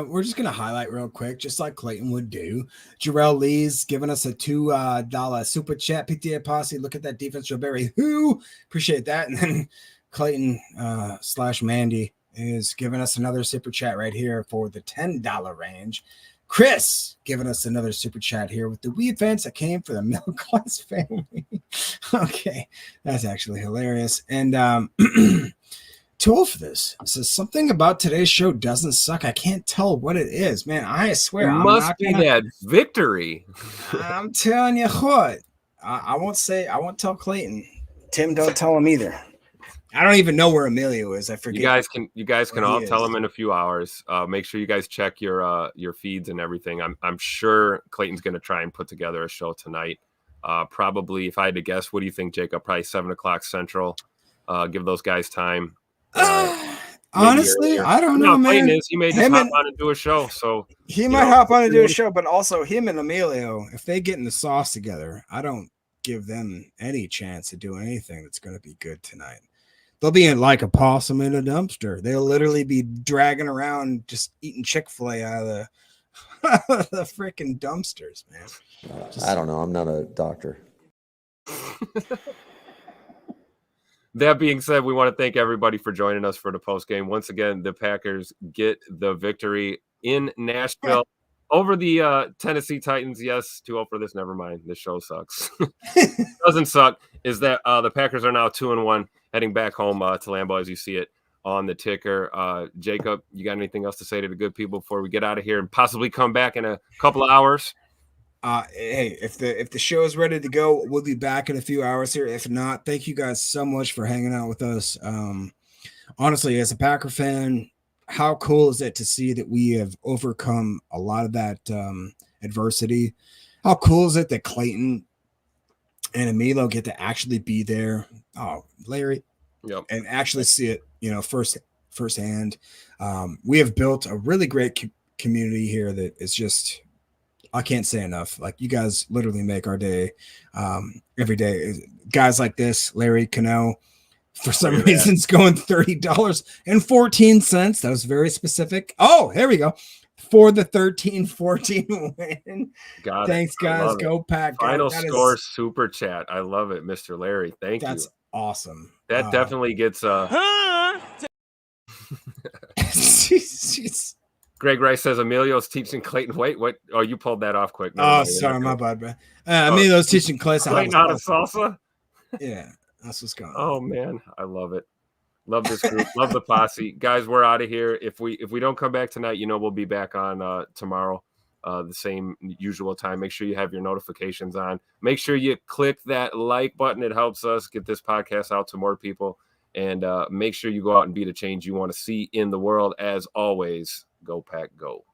we're just going to highlight real quick, just like Clayton would do. Jarrell Lee's giving us a $2 super chat. PTA Posse, look at that defense, Joe Barry. Who? Appreciate that. And then Clayton / Mandy is giving us another super chat right here for the $10 range. Chris giving us another super chat here with the weed fence that came for the middle class family. Okay, that's actually hilarious. And tool for this says something about today's show doesn't suck. I can't tell what it is, man. I swear, it must be that victory. I'm telling you what. I won't tell Clayton. Tim, don't tell him either. I don't even know where Emilio is. I forget. You guys can all tell him in a few hours. Make sure you guys check your feeds and everything. I'm sure Clayton's going to try and put together a show tonight. Probably, if I had to guess, what do you think, Jacob? Probably 7:00 Central. Give those guys time. Honestly, earlier. I don't know, man. He may just hop on and do a show. So he might hop on and do a show, but also him and Emilio, if they get in the sauce together, I don't give them any chance of doing anything that's going to be good tonight. They'll be in like a possum in a dumpster. They'll literally be dragging around, just eating Chick-fil-A out of the freaking dumpsters, man. I don't know. I'm not a doctor. That being said, we want to thank everybody for joining us for the post game. Once again, the Packers get the victory in Nashville over the Tennessee Titans. Yes, 2-0 for this. Never mind. This show sucks. Doesn't suck. Is that the Packers are now 2-1, heading back home to Lambeau as you see it on the ticker. Jacob, you got anything else to say to the good people before we get out of here and possibly come back in a couple of hours? Hey, if the show is ready to go, we'll be back in a few hours here. If not, thank you guys so much for hanging out with us. Honestly, as a Packer fan, how cool is it to see that we have overcome a lot of that adversity? How cool is it that Clayton and Emilio get to actually be there? Oh, Larry, and actually see it, firsthand. We have built a really great community here that is just. I can't say enough. Like, you guys literally make our day every day. Guys like this, Larry Cano, for some reason, is going $30.14. That was very specific. Oh, here we go. For the 13-14 win. Thanks, guys. Go Pack. Final score super chat. I love it, Mr. Larry. Thank you. That's awesome. That definitely gets Greg Rice says Emilio's teaching Clayton. Wait, what? Oh, you pulled that off quick. No, sorry, my bad, bro. Emilio's teaching Clayton how to salsa. Yeah, that's what's going on. Oh man, I love it. Love this group. Love the posse, guys. We're out of here. If we don't come back tonight, we'll be back on tomorrow, the same usual time. Make sure you have your notifications on. Make sure you click that like button. It helps us get this podcast out to more people. And make sure you go out and be the change you want to see in the world. As always. Go Pack, go.